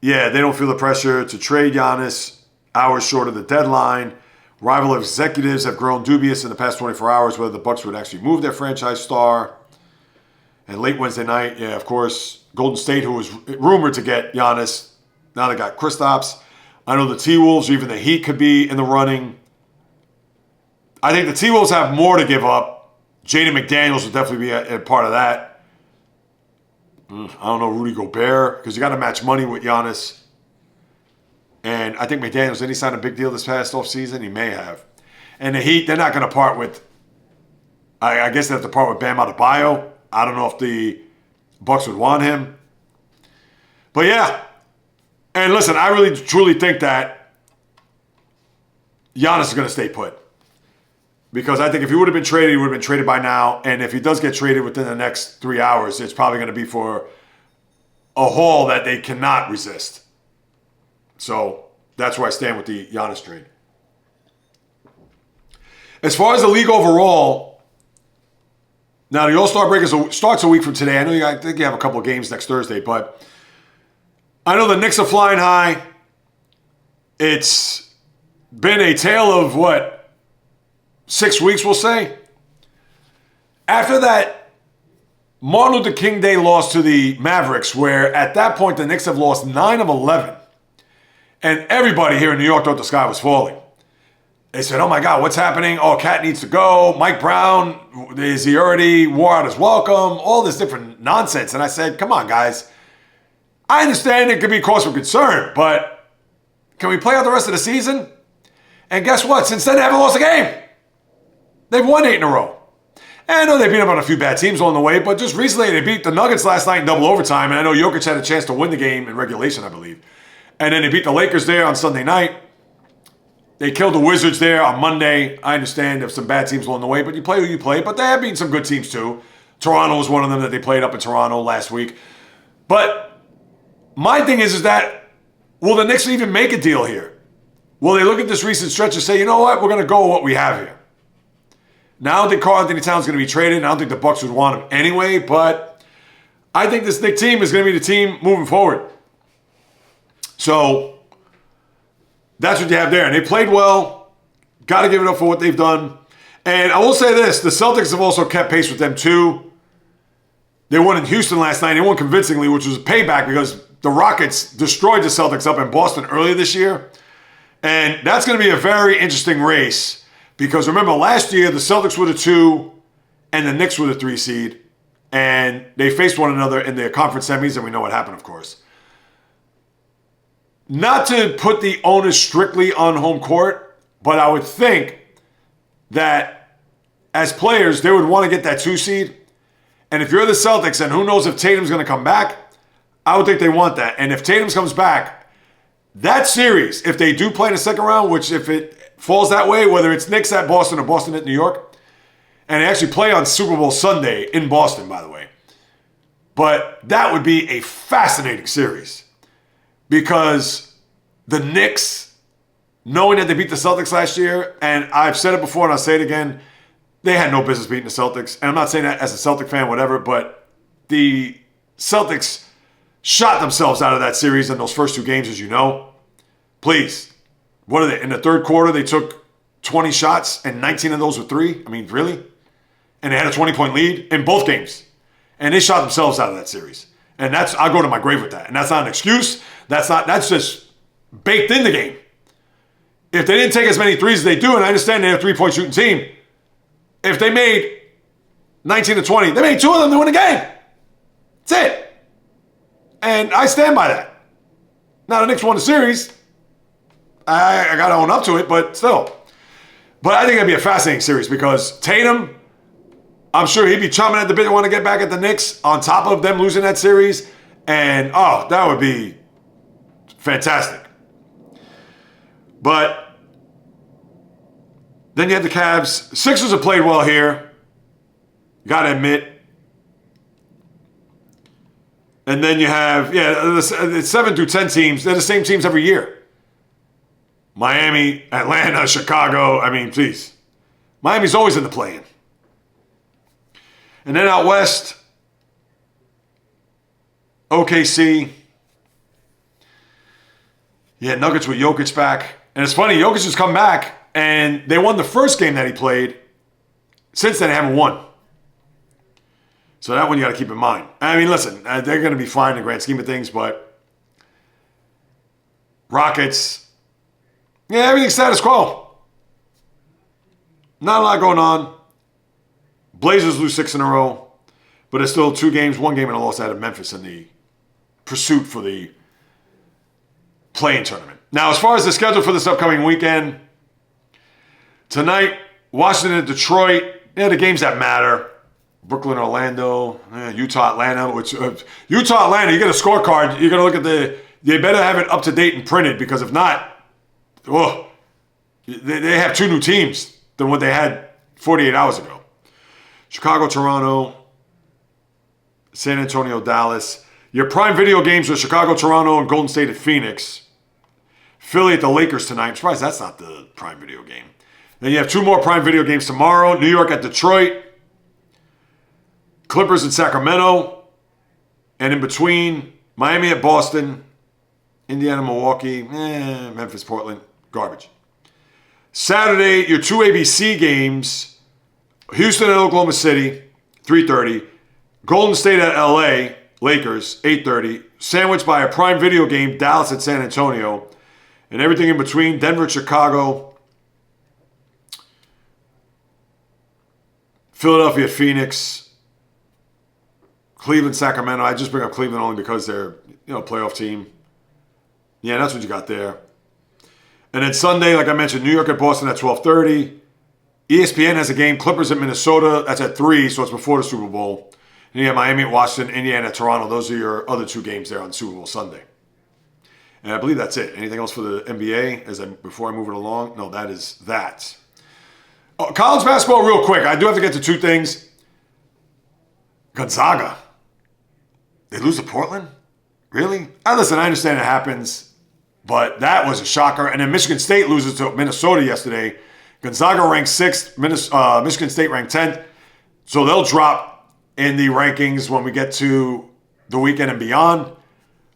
yeah, they don't feel the pressure to trade Giannis hours short of the deadline. Rival executives have grown dubious in the past 24 hours whether the Bucks would actually move their franchise star. And late Wednesday night, yeah, of course, Golden State, who was rumored to get Giannis, now they got Kristaps. I know the T-Wolves or even the Heat could be in the running. I think the T-Wolves have more to give up. Jaden McDaniels will definitely be a part of that. I don't know, Rudy Gobert, because you got to match money with Giannis. And I think McDaniels, did he sign a big deal this past offseason? He may have. And the Heat, they're not going to part with, I guess they have to part with Bam Adebayo. I don't know if the Bucks would want him. But yeah. And listen, I really truly think that Giannis is going to stay put. Because I think if he would have been traded, he would have been traded by now. And if he does get traded within the next 3 hours, it's probably going to be for a haul that they cannot resist. So that's where I stand with the Giannis trade. As far as the league overall, now the All-Star break starts a week from today. I think you have a couple of games next Thursday, but I know the Knicks are flying high. It's been a tale of what? 6 weeks, we'll say. After that Martin Luther King Day loss to the Mavericks, where at that point the Knicks have lost 9 of 11. And everybody here in New York thought the sky was falling. They said, oh my God, what's happening? Oh, Cat needs to go. Mike Brown, is he already wore out his welcome? All this different nonsense. And I said, come on, guys. I understand it could be cause for concern, but can we play out the rest of the season? And guess what? Since then, they haven't lost a game. They've won 8 in a row. And I know they beat up on a few bad teams along the way, but just recently they beat the Nuggets last night in double overtime, and I know Jokic had a chance to win the game in regulation, I believe. And then they beat the Lakers there on Sunday night. They killed the Wizards there on Monday. I understand there's some bad teams along the way, but you play who you play. But they have beaten some good teams too. Toronto was one of them that they played up in Toronto last week. But my thing is that will the Knicks even make a deal here? Will they look at this recent stretch and say, you know what, we're going to go with what we have here? Now, I don't think Karl-Anthony Towns is going to be traded, and I don't think the Bucks would want him anyway, but I think this Knicks team is going to be the team moving forward. So that's what you have there. And they played well. Got to give it up for what they've done. And I will say this, the Celtics have also kept pace with them too. They won in Houston last night. They won convincingly, which was a payback because the Rockets destroyed the Celtics up in Boston earlier this year. And that's going to be a very interesting race because remember, last year the Celtics were the 2 and the Knicks were the 3 seed. And they faced one another in the conference semis, and we know what happened, of course. Not to put the onus strictly on home court, but I would think that as players, they would want to get that 2 seed. And if you're the Celtics, and who knows if Tatum's going to come back, I would think they want that. And if Tatum comes back, that series, if they do play in the second round, which if it falls that way, whether it's Knicks at Boston or Boston at New York, and they actually play on Super Bowl Sunday in Boston, by the way. But that would be a fascinating series because the Knicks, knowing that they beat the Celtics last year, and I've said it before and I'll say it again, they had no business beating the Celtics. And I'm not saying that as a Celtic fan, whatever, but the Celtics shot themselves out of that series in those first 2 games, as you know. Please. What are they? In the third quarter, they took 20 shots and 19 of those were 3. I mean, really? And they had a 20-point lead in both games. And they shot themselves out of that series. And I'll go to my grave with that. And that's not an excuse. That's just baked in the game. If they didn't take as many threes as they do, and I understand they're a 3-point shooting team, if they made 19 to 20, they made 2 of them to win the game. That's it. And I stand by that. Now, the Knicks won the series. I got to own up to it, but still. But I think it'd be a fascinating series because Tatum, I'm sure he'd be chomping at the bit to want to get back at the Knicks on top of them losing that series. And, oh, that would be fantastic. But then you have the Cavs. Sixers have played well here. Got to admit. And then you have, the 7 through 10 teams. They're the same teams every year. Miami, Atlanta, Chicago. I mean, please. Miami's always in the play-in. And then out west, OKC. Yeah, Nuggets with Jokic back. And it's funny, Jokic has come back, and they won the first game that he played. Since then, they haven't won. So that one you got to keep in mind. I mean, listen, they're going to be fine in the grand scheme of things, but Rockets, yeah, everything's status quo. Not a lot going on. Blazers lose 6 in a row, but it's still 2 games, 1 game and a loss out of Memphis in the pursuit for the play-in tournament. Now, as far as the schedule for this upcoming weekend, tonight, Washington and Detroit, the games that matter. Brooklyn, Orlando, Utah, Atlanta. Utah, Atlanta, you get a scorecard. You're going to look at they better have it up to date and printed because if not, they have 2 new teams than what they had 48 hours ago. Chicago, Toronto, San Antonio, Dallas. Your prime video games are Chicago, Toronto, and Golden State at Phoenix. Philly at the Lakers tonight. I'm surprised that's not the prime video game. Then you have 2 more prime video games tomorrow. New York at Detroit. Clippers in Sacramento. And in between, Miami at Boston. Indiana, Milwaukee. Memphis, Portland. Garbage. Saturday, your 2 ABC games. Houston and Oklahoma City, 3:30. Golden State at LA, Lakers, 8:30. Sandwiched by a Prime Video game, Dallas at San Antonio. And everything in between, Denver, Chicago, Philadelphia, Phoenix, Cleveland, Sacramento. I just bring up Cleveland only because they're, a playoff team. Yeah, that's what you got there. And then Sunday, like I mentioned, New York at Boston at 12:30. ESPN has a game, Clippers at Minnesota. That's at 3, so it's before the Super Bowl. And you have Miami at Washington, Indiana at Toronto. Those are your other 2 games there on Super Bowl Sunday. And I believe that's it. Anything else for the NBA before I move it along? No, that is that. Oh, college basketball real quick. I do have to get to 2 things. Gonzaga. They lose to Portland? Really? Listen, I understand it happens, but that was a shocker. And then Michigan State loses to Minnesota yesterday. Gonzaga ranked 6th, Michigan State ranked 10th. So they'll drop in the rankings when we get to the weekend and beyond.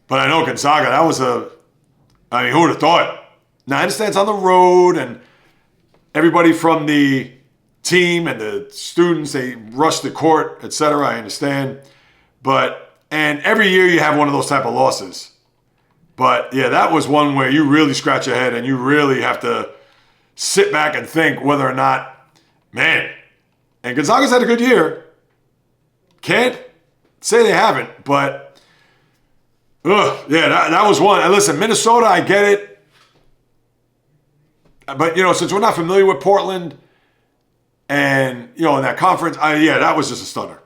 But I know Gonzaga, that was who would have thought? Now, I understand it's on the road and everybody from the team and the students, they rush the court, etc. I understand. And every year you have one of those type of losses. But yeah, that was one where you really scratch your head and you really have to sit back and think whether or not, man, and Gonzaga's had a good year. Can't say they haven't, but that was one. And listen, Minnesota, I get it. But, since we're not familiar with Portland and, in that conference, that was just a stunner.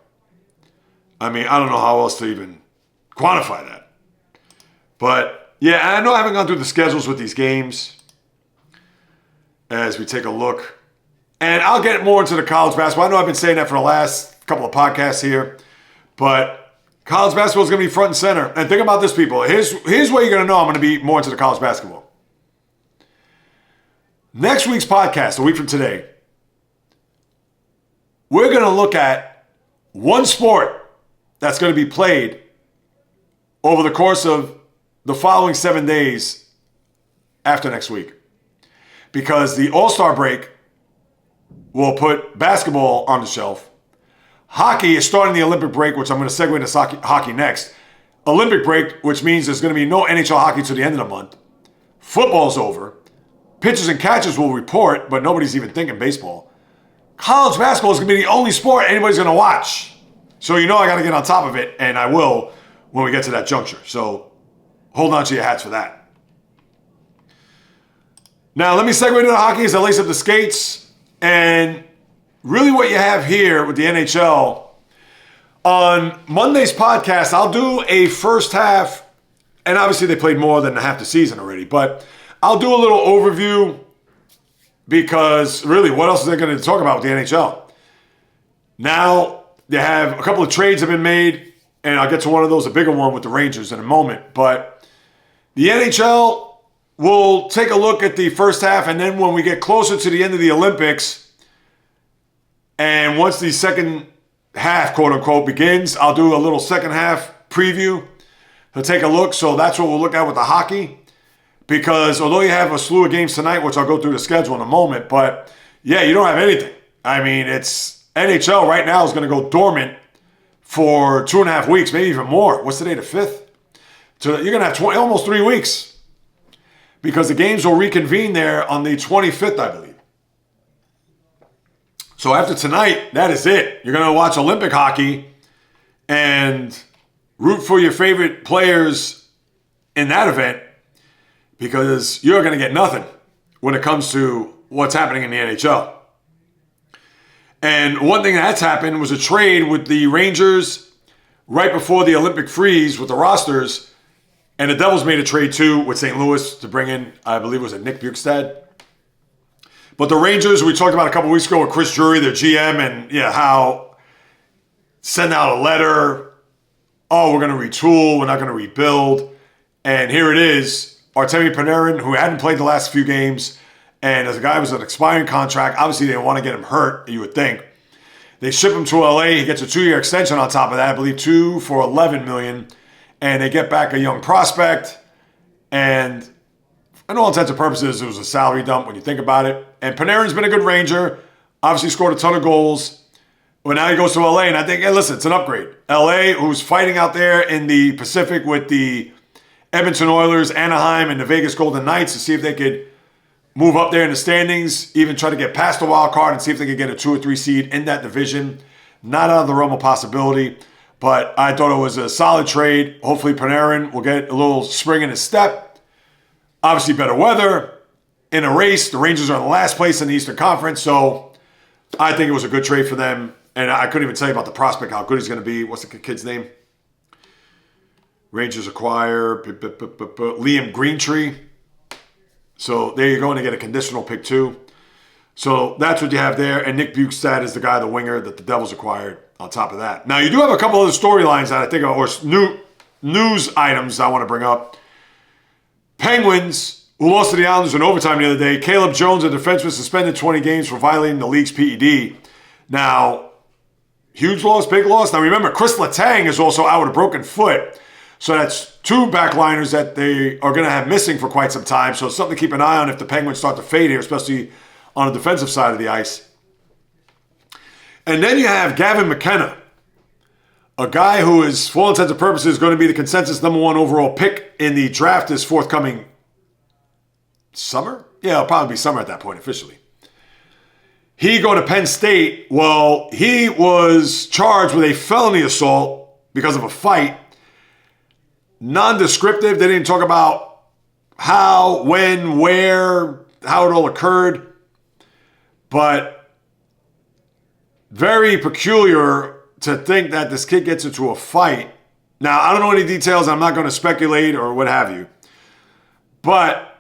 I don't know how else to even quantify that. But, yeah, and I know I haven't gone through the schedules with these games as we take a look. And I'll get more into the college basketball. I know I've been saying that for the last couple of podcasts here. But college basketball is going to be front and center. And think about this, people. Here's where you're going to know I'm going to be more into the college basketball. Next week's podcast, a week from today, we're going to look at one sport that's going to be played over the course of the following 7 days after next week. Because the All-Star break will put basketball on the shelf. Hockey is starting the Olympic break, which I'm going to segue into hockey next. Olympic break, which means there's going to be no NHL hockey to the end of the month. Football's over. Pitchers and catchers will report, but nobody's even thinking baseball. College basketball is going to be the only sport anybody's going to watch. So I got to get on top of it, and I will when we get to that juncture. So hold on to your hats for that. Now, let me segue into the hockey as I lace up the skates. And really what you have here with the NHL, on Monday's podcast, I'll do a first half, and obviously they played more than half the season already, but I'll do a little overview because really, what else is there going to talk about with the NHL? Now, they have a couple of trades have been made, and I'll get to one of those, a bigger one with the Rangers in a moment. But the NHL will take a look at the first half, and then when we get closer to the end of the Olympics, and once the second half, quote unquote, begins, I'll do a little second half preview to take a look. So that's what we'll look at with the hockey. Because although you have a slew of games tonight, which I'll go through the schedule in a moment, but yeah, you don't have anything. It's NHL right now is going to go dormant for 2.5 weeks, maybe even more. What's today, the 5th? So you're going to have almost 3 weeks because the games will reconvene there on the 25th, I believe. So after tonight, that is it. You're going to watch Olympic hockey and root for your favorite players in that event because you're going to get nothing when it comes to what's happening in the NHL. And one thing that's happened was a trade with the Rangers right before the Olympic freeze with the rosters. And the Devils made a trade too with St. Louis to bring in, I believe it was Nick Bjugstad. But the Rangers, we talked about a couple weeks ago with Chris Drury, their GM, and how send out a letter. Oh, we're going to retool. We're not going to rebuild. And here it is. Artemi Panarin, who hadn't played the last few games, and as a guy who was an expiring contract, obviously they didn't want to get him hurt, you would think. They ship him to LA. He gets a 2-year extension on top of that. I believe 2 for $11 million. And they get back a young prospect. And in all intents and purposes, it was a salary dump when you think about it. And Panarin's been a good Ranger. Obviously scored a ton of goals. Well, now he goes to LA, and I think, hey, listen, it's an upgrade. LA, who's fighting out there in the Pacific with the Edmonton Oilers, Anaheim, and the Vegas Golden Knights to see if they could move up there in the standings, even try to get past the wild card and see if they could get a 2 or 3 seed in that division. Not out of the realm of possibility, but I thought it was a solid trade. Hopefully Panarin will get a little spring in his step. Obviously better weather. In a race, the Rangers are in the last place in the Eastern Conference, so I think it was a good trade for them. And I couldn't even tell you about the prospect, how good he's going to be. What's the kid's name? Rangers acquire Liam Greentree. So there you go, and they get a conditional pick too. So that's what you have there. And Nick Bukestad is the guy, the winger that the Devils acquired on top of that. Now, you do have a couple other storylines that I think are, or news items I want to bring up. Penguins, who lost to the Islanders in overtime the other day. Caleb Jones, a defenseman, suspended 20 games for violating the league's PED. Now, huge loss, big loss. Now, remember, Chris Letang is also out with a broken foot. So that's 2 backliners that they are going to have missing for quite some time. So it's something to keep an eye on if the Penguins start to fade here, especially on the defensive side of the ice. And then you have Gavin McKenna, a guy who is, for all intents and purposes, going to be the consensus number 1 overall pick in the draft this forthcoming summer? Yeah, it'll probably be summer at that point officially. He going to Penn State. Well, he was charged with a felony assault because of a fight. Non-descriptive. They didn't talk about how, when, where, how it all occurred. But very peculiar to think that this kid gets into a fight. Now, I don't know any details. I'm not going to speculate or what have you. But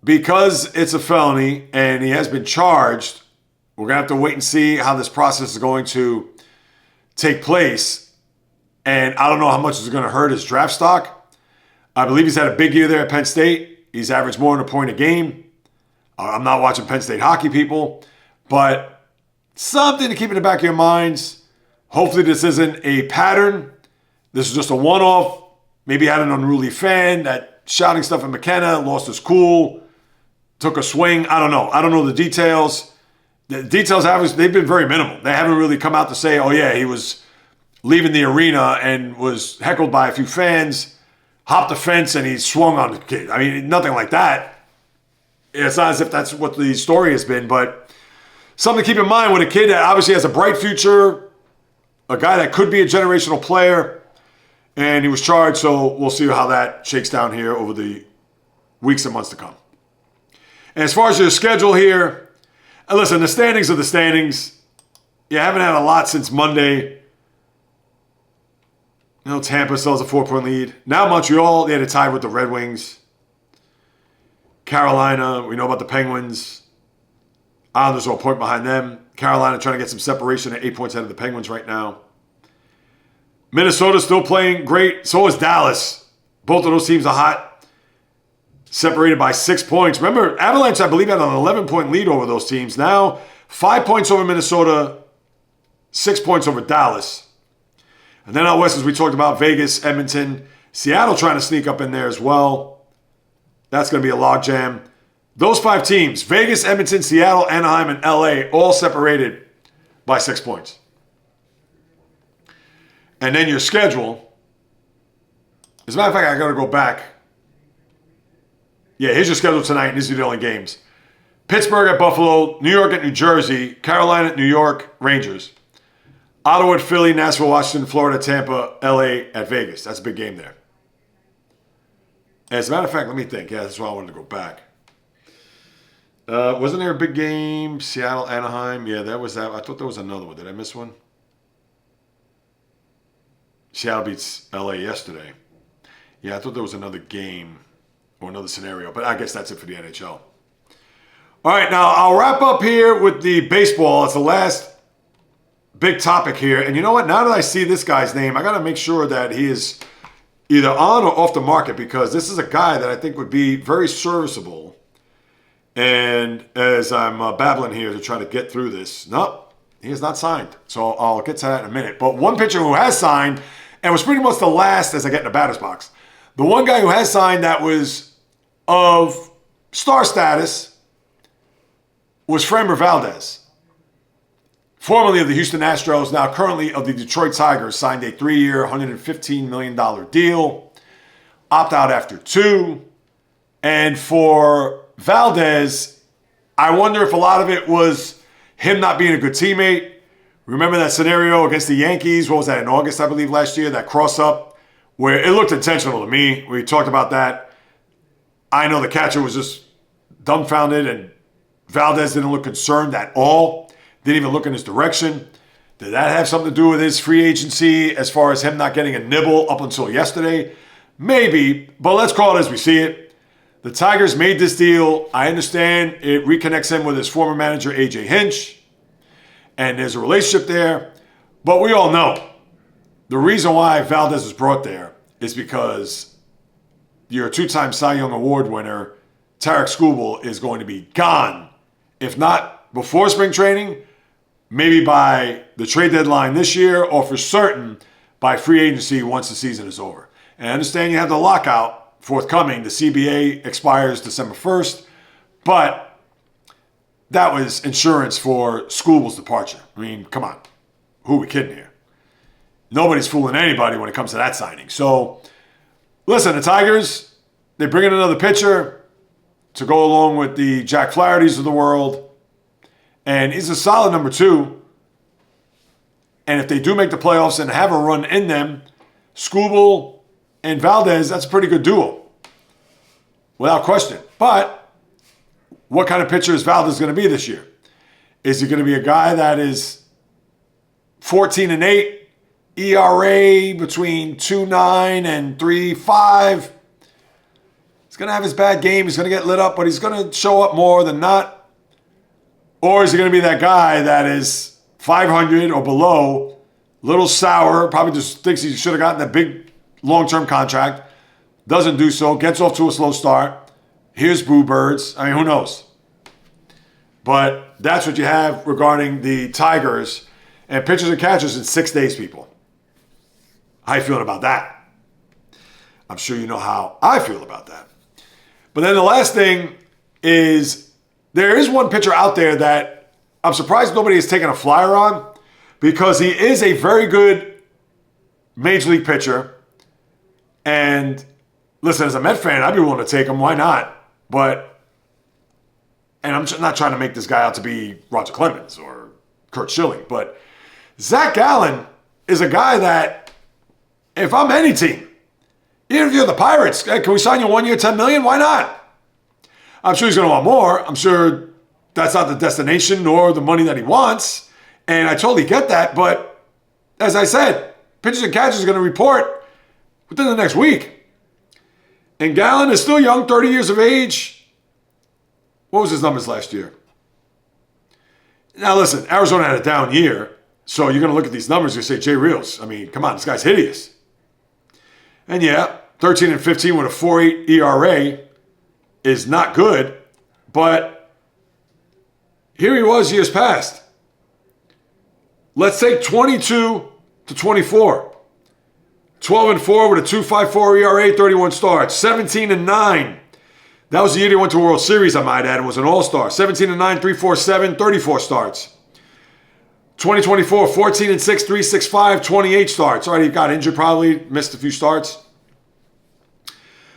because it's a felony and he has been charged, we're going to have to wait and see how this process is going to take place. And I don't know how much it's going to hurt his draft stock. I believe he's had a big year there at Penn State. He's averaged more than a point a game. I'm not watching Penn State hockey, people. But something to keep in the back of your minds. Hopefully this isn't a pattern. This is just a one-off. Maybe had an unruly fan that shouting stuff at McKenna, lost his cool, took a swing. I don't know. I don't know the details. The details, they've been very minimal. They haven't really come out to say, oh yeah, he was leaving the arena and was heckled by a few fans, hopped the fence, and he swung on the kid. I mean, nothing like that. It's not as if that's what the story has been, but something to keep in mind with a kid that obviously has a bright future, a guy that could be a generational player, and he was charged, so we'll see how that shakes down here over the weeks and months to come. And as far as your schedule here, and listen, the standings are the standings. You haven't had a lot since Monday. You know, Tampa still has a 4-point lead. Now Montreal, they had a tie with the Red Wings. Carolina, we know about the Penguins. Islanders are a point behind them. Carolina trying to get some separation at 8 points ahead of the Penguins right now. Minnesota still playing great. So is Dallas. Both of those teams are hot. Separated by 6 points. Remember, Avalanche, I believe, had an 11-point lead over those teams. Now, 5 points over Minnesota, 6 points over Dallas. And then out west, as we talked about, Vegas, Edmonton, Seattle trying to sneak up in there as well. That's going to be a logjam. Those 5 teams, Vegas, Edmonton, Seattle, Anaheim, and LA, all separated by 6 points. And then your schedule. As a matter of fact, I got to go back. Yeah, here's your schedule tonight, and these are the only games. Pittsburgh at Buffalo, New York at New Jersey, Carolina at New York, Rangers. Ottawa at Philly, Nashville, Washington, Florida, Tampa, LA at Vegas. That's a big game there. As a matter of fact, let me think. Yeah, that's why I wanted to go back. Wasn't there a big game? Seattle, Anaheim. Yeah, that was that. I thought there was another one. Did I miss one? Seattle beats LA yesterday. Yeah, I thought there was another game or another scenario. But I guess that's it for the NHL. All right, now I'll wrap up here with the baseball. It's the last big topic here. And you know what? Now that I see this guy's name, I got to make sure that he is either on or off the market, because this is a guy that I think would be very serviceable. And as I'm babbling here to try to get through this, nope, he is not signed. So I'll get to that in a minute. But one pitcher who has signed and was pretty much the last as I get in the batter's box. The one guy who has signed that was of star status was Framber Valdez. formerly of the Houston Astros, now currently of the Detroit Tigers, signed a 3-year, $115 million deal. Opt out after 2. And for Valdez, I wonder if a lot of it was him not being a good teammate. Remember that scenario against the Yankees? What was that, in August, I believe, last year? That cross-up where it looked intentional to me. We talked about that. I know the catcher was just dumbfounded, and Valdez didn't look concerned at all. Didn't even look in his direction. Did that have something to do with his free agency as far as him not getting a nibble up until yesterday? Maybe, but let's call it as we see it. The Tigers made this deal. I understand it reconnects him with his former manager, A.J. Hinch, and there's a relationship there. But we all know the reason why Valdez was brought there is because your 2-time Cy Young Award winner, Tarek Skubal, is going to be gone. If not before spring training, maybe by the trade deadline this year, or for certain by free agency once the season is over. And I understand you have the lockout forthcoming. The CBA expires December 1st, but that was insurance for Skubal's departure. I mean, come on. Who are we kidding here? Nobody's fooling anybody when it comes to that signing. So, listen, the Tigers, they bring in another pitcher to go along with the Jack Flaherty's of the world. And he's a solid number 2. And if they do make the playoffs and have a run in them, Skubal and Valdez, that's a pretty good duo. Without question. But what kind of pitcher is Valdez going to be this year? Is he going to be a guy that is 14-8, ERA between 2.9 and 3.5? He's going to have his bad game. He's going to get lit up, but he's going to show up more than not. Or is he going to be that guy that is 500 or below, little sour, probably just thinks he should have gotten that big long-term contract, doesn't do so, gets off to a slow start, here's boo birds. I mean, who knows? But that's what you have regarding the Tigers and pitchers and catchers in 6 days, people. How you feeling about that? I'm sure you know how I feel about that. But then the last thing is there is one pitcher out there that I'm surprised nobody has taken a flyer on, because he is a very good major league pitcher. And listen, as a Met fan, I'd be willing to take him. Why not? And I'm not trying to make this guy out to be Roger Clemens or Kurt Schilling, but Zach Gallen is a guy that, if I'm any team, even if you're the Pirates, hey, can we sign you 1 year, $10 million? Why not? I'm sure he's going to want more. I'm sure that's not the destination nor the money that he wants. And I totally get that. But as I said, pitchers and catchers are going to report within the next week. And Gallen is still young, 30 years of age. What was his numbers last year? Now listen, Arizona had a down year. So you're going to look at these numbers and say, JAYREELZ. I mean, come on, this guy's hideous. And yeah, 13-15 with a 4.8 ERA is not good. But here he was years past. Let's take 22 to 24. 12-4 with a 2.54 ERA, 31 starts. 17-9. That was the year they went to World Series, I might add, and was an all-star. 17-9, 3.47, 34 starts. 2024, 14-6, 3.65, 28 starts. All right, he got injured probably, missed a few starts.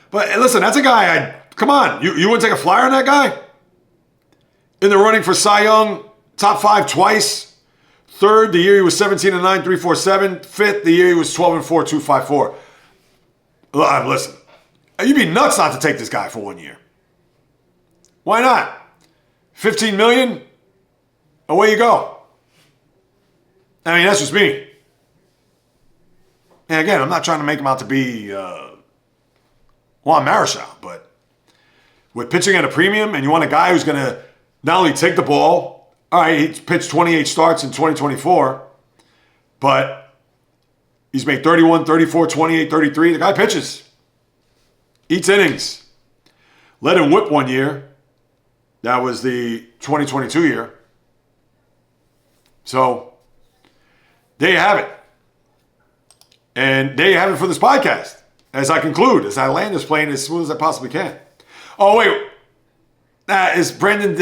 But listen, that's a guy, come on, you wouldn't take a flyer on that guy? In the running for Cy Young, top 5 twice. Third, the year he was 17-9, 3.47. Fifth, the year he was 12-4, 2.54. Listen, you'd be nuts not to take this guy for 1 year. Why not? $15 million, away you go. I mean, that's just me. And again, I'm not trying to make him out to be Juan Marichal, but with pitching at a premium and you want a guy who's going to not only take the ball, all right, he pitched 28 starts in 2024, but he's made 31, 34, 28, 33. The guy pitches. Eats innings. Let him whip 1 year. That was the 2022 year. So, there you have it. And there you have it for this podcast. As I conclude, as I land this plane as smooth as I possibly can. Oh, wait. Is Brandon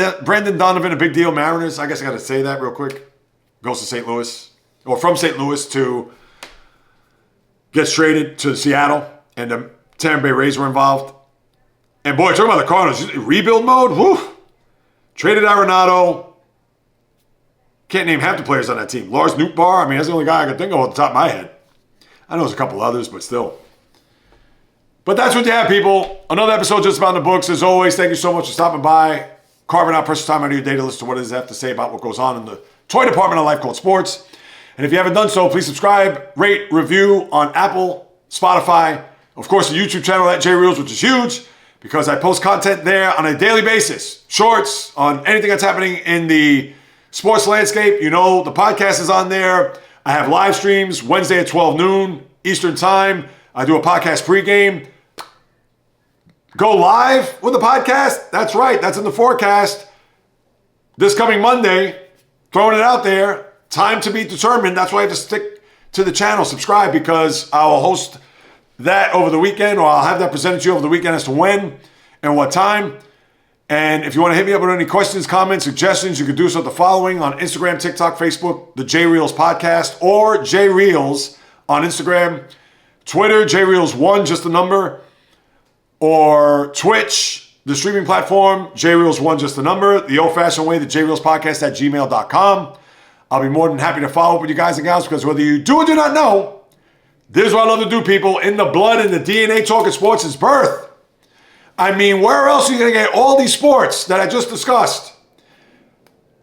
Donovan a big deal, Mariners? I guess I got to say that real quick. goes to St. Louis, or from St. Louis gets traded to Seattle, and the Tampa Bay Rays were involved. And boy, talking about the Cardinals, rebuild mode, whew. Traded Arenado. Can't name half the players on that team. Lars Nootbaar, I mean, that's the only guy I can think of off the top of my head. I know there's a couple others, but still. But that's what you have, people. Another episode just about the books. As always, thank you so much for stopping by, carving out precious time out of your day to listen to what it is I have to say about what goes on in the toy department of life called sports. And if you haven't done so, please subscribe, rate, review on Apple, Spotify, of course, the YouTube channel at JAYREELZ, which is huge because I post content there on a daily basis. Shorts on anything that's happening in the sports landscape. You know, the podcast is on there. I have live streams Wednesday at 12 noon Eastern time. I do a podcast pregame. Go live with the podcast? That's right. That's in the forecast. This coming Monday, throwing it out there. Time to be determined. That's why I have to stick to the channel. Subscribe because I will host that over the weekend, or I'll have that presented to you over the weekend as to when and what time. And if you want to hit me up with any questions, comments, suggestions, you can do so at the following on Instagram, TikTok, Facebook, the JAYREELZ podcast, or JAYREELZ on Instagram, Twitter, JAYREELZ1, just the number, or Twitch, the streaming platform, JAYREELZ1, just the number, the old-fashioned way, the JAYREELZ podcast at gmail.com. I'll be more than happy to follow up with you guys and gals because whether you do or do not know, this is what I love to do, people. In the blood and the DNA, talking sports is birth. I mean, where else are you going to get all these sports that I just discussed?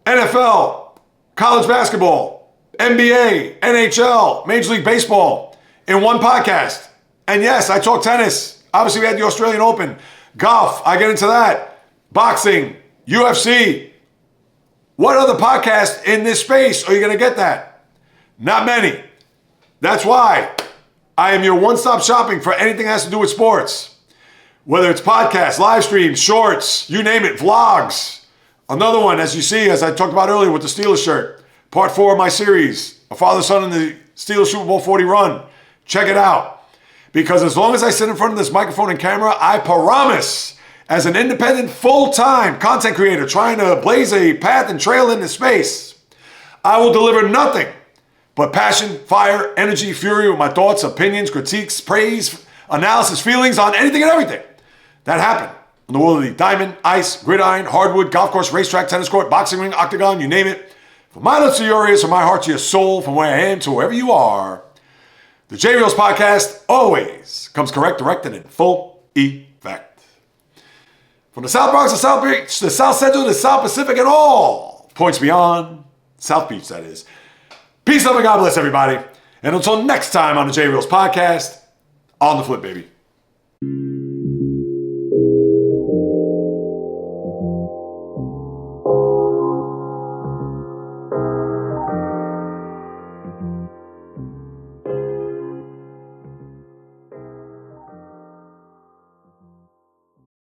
NFL, college basketball, NBA, NHL, Major League Baseball in one podcast. And yes, I talk tennis. Obviously, we had the Australian Open. Golf, I get into that. Boxing, UFC. What other podcast in this space are you going to get that? Not many. That's why I am your one-stop shopping for anything that has to do with sports. Whether it's podcasts, live streams, shorts, you name it, vlogs. Another one, as you see, as I talked about earlier with the Steelers shirt. Part 4 of my series, A Father-Son in the Steelers Super Bowl 40 run. Check it out. Because as long as I sit in front of this microphone and camera, I promise, as an independent, full-time content creator trying to blaze a path and trail into space, I will deliver nothing but passion, fire, energy, fury with my thoughts, opinions, critiques, praise, analysis, feelings on anything and everything that happened in the world of the diamond, ice, gridiron, hardwood, golf course, racetrack, tennis court, boxing ring, octagon, you name it. From my lips to your ears, from my heart to your soul, from where I am to wherever you are, the JAYREELZ podcast always comes correct, direct, and in full effect. From the South Bronx to South Beach, the South Central to the South Pacific, and all points beyond, South Beach that is. Peace, love, and God bless everybody. And until next time on the JAYREELZ podcast, on the flip, baby.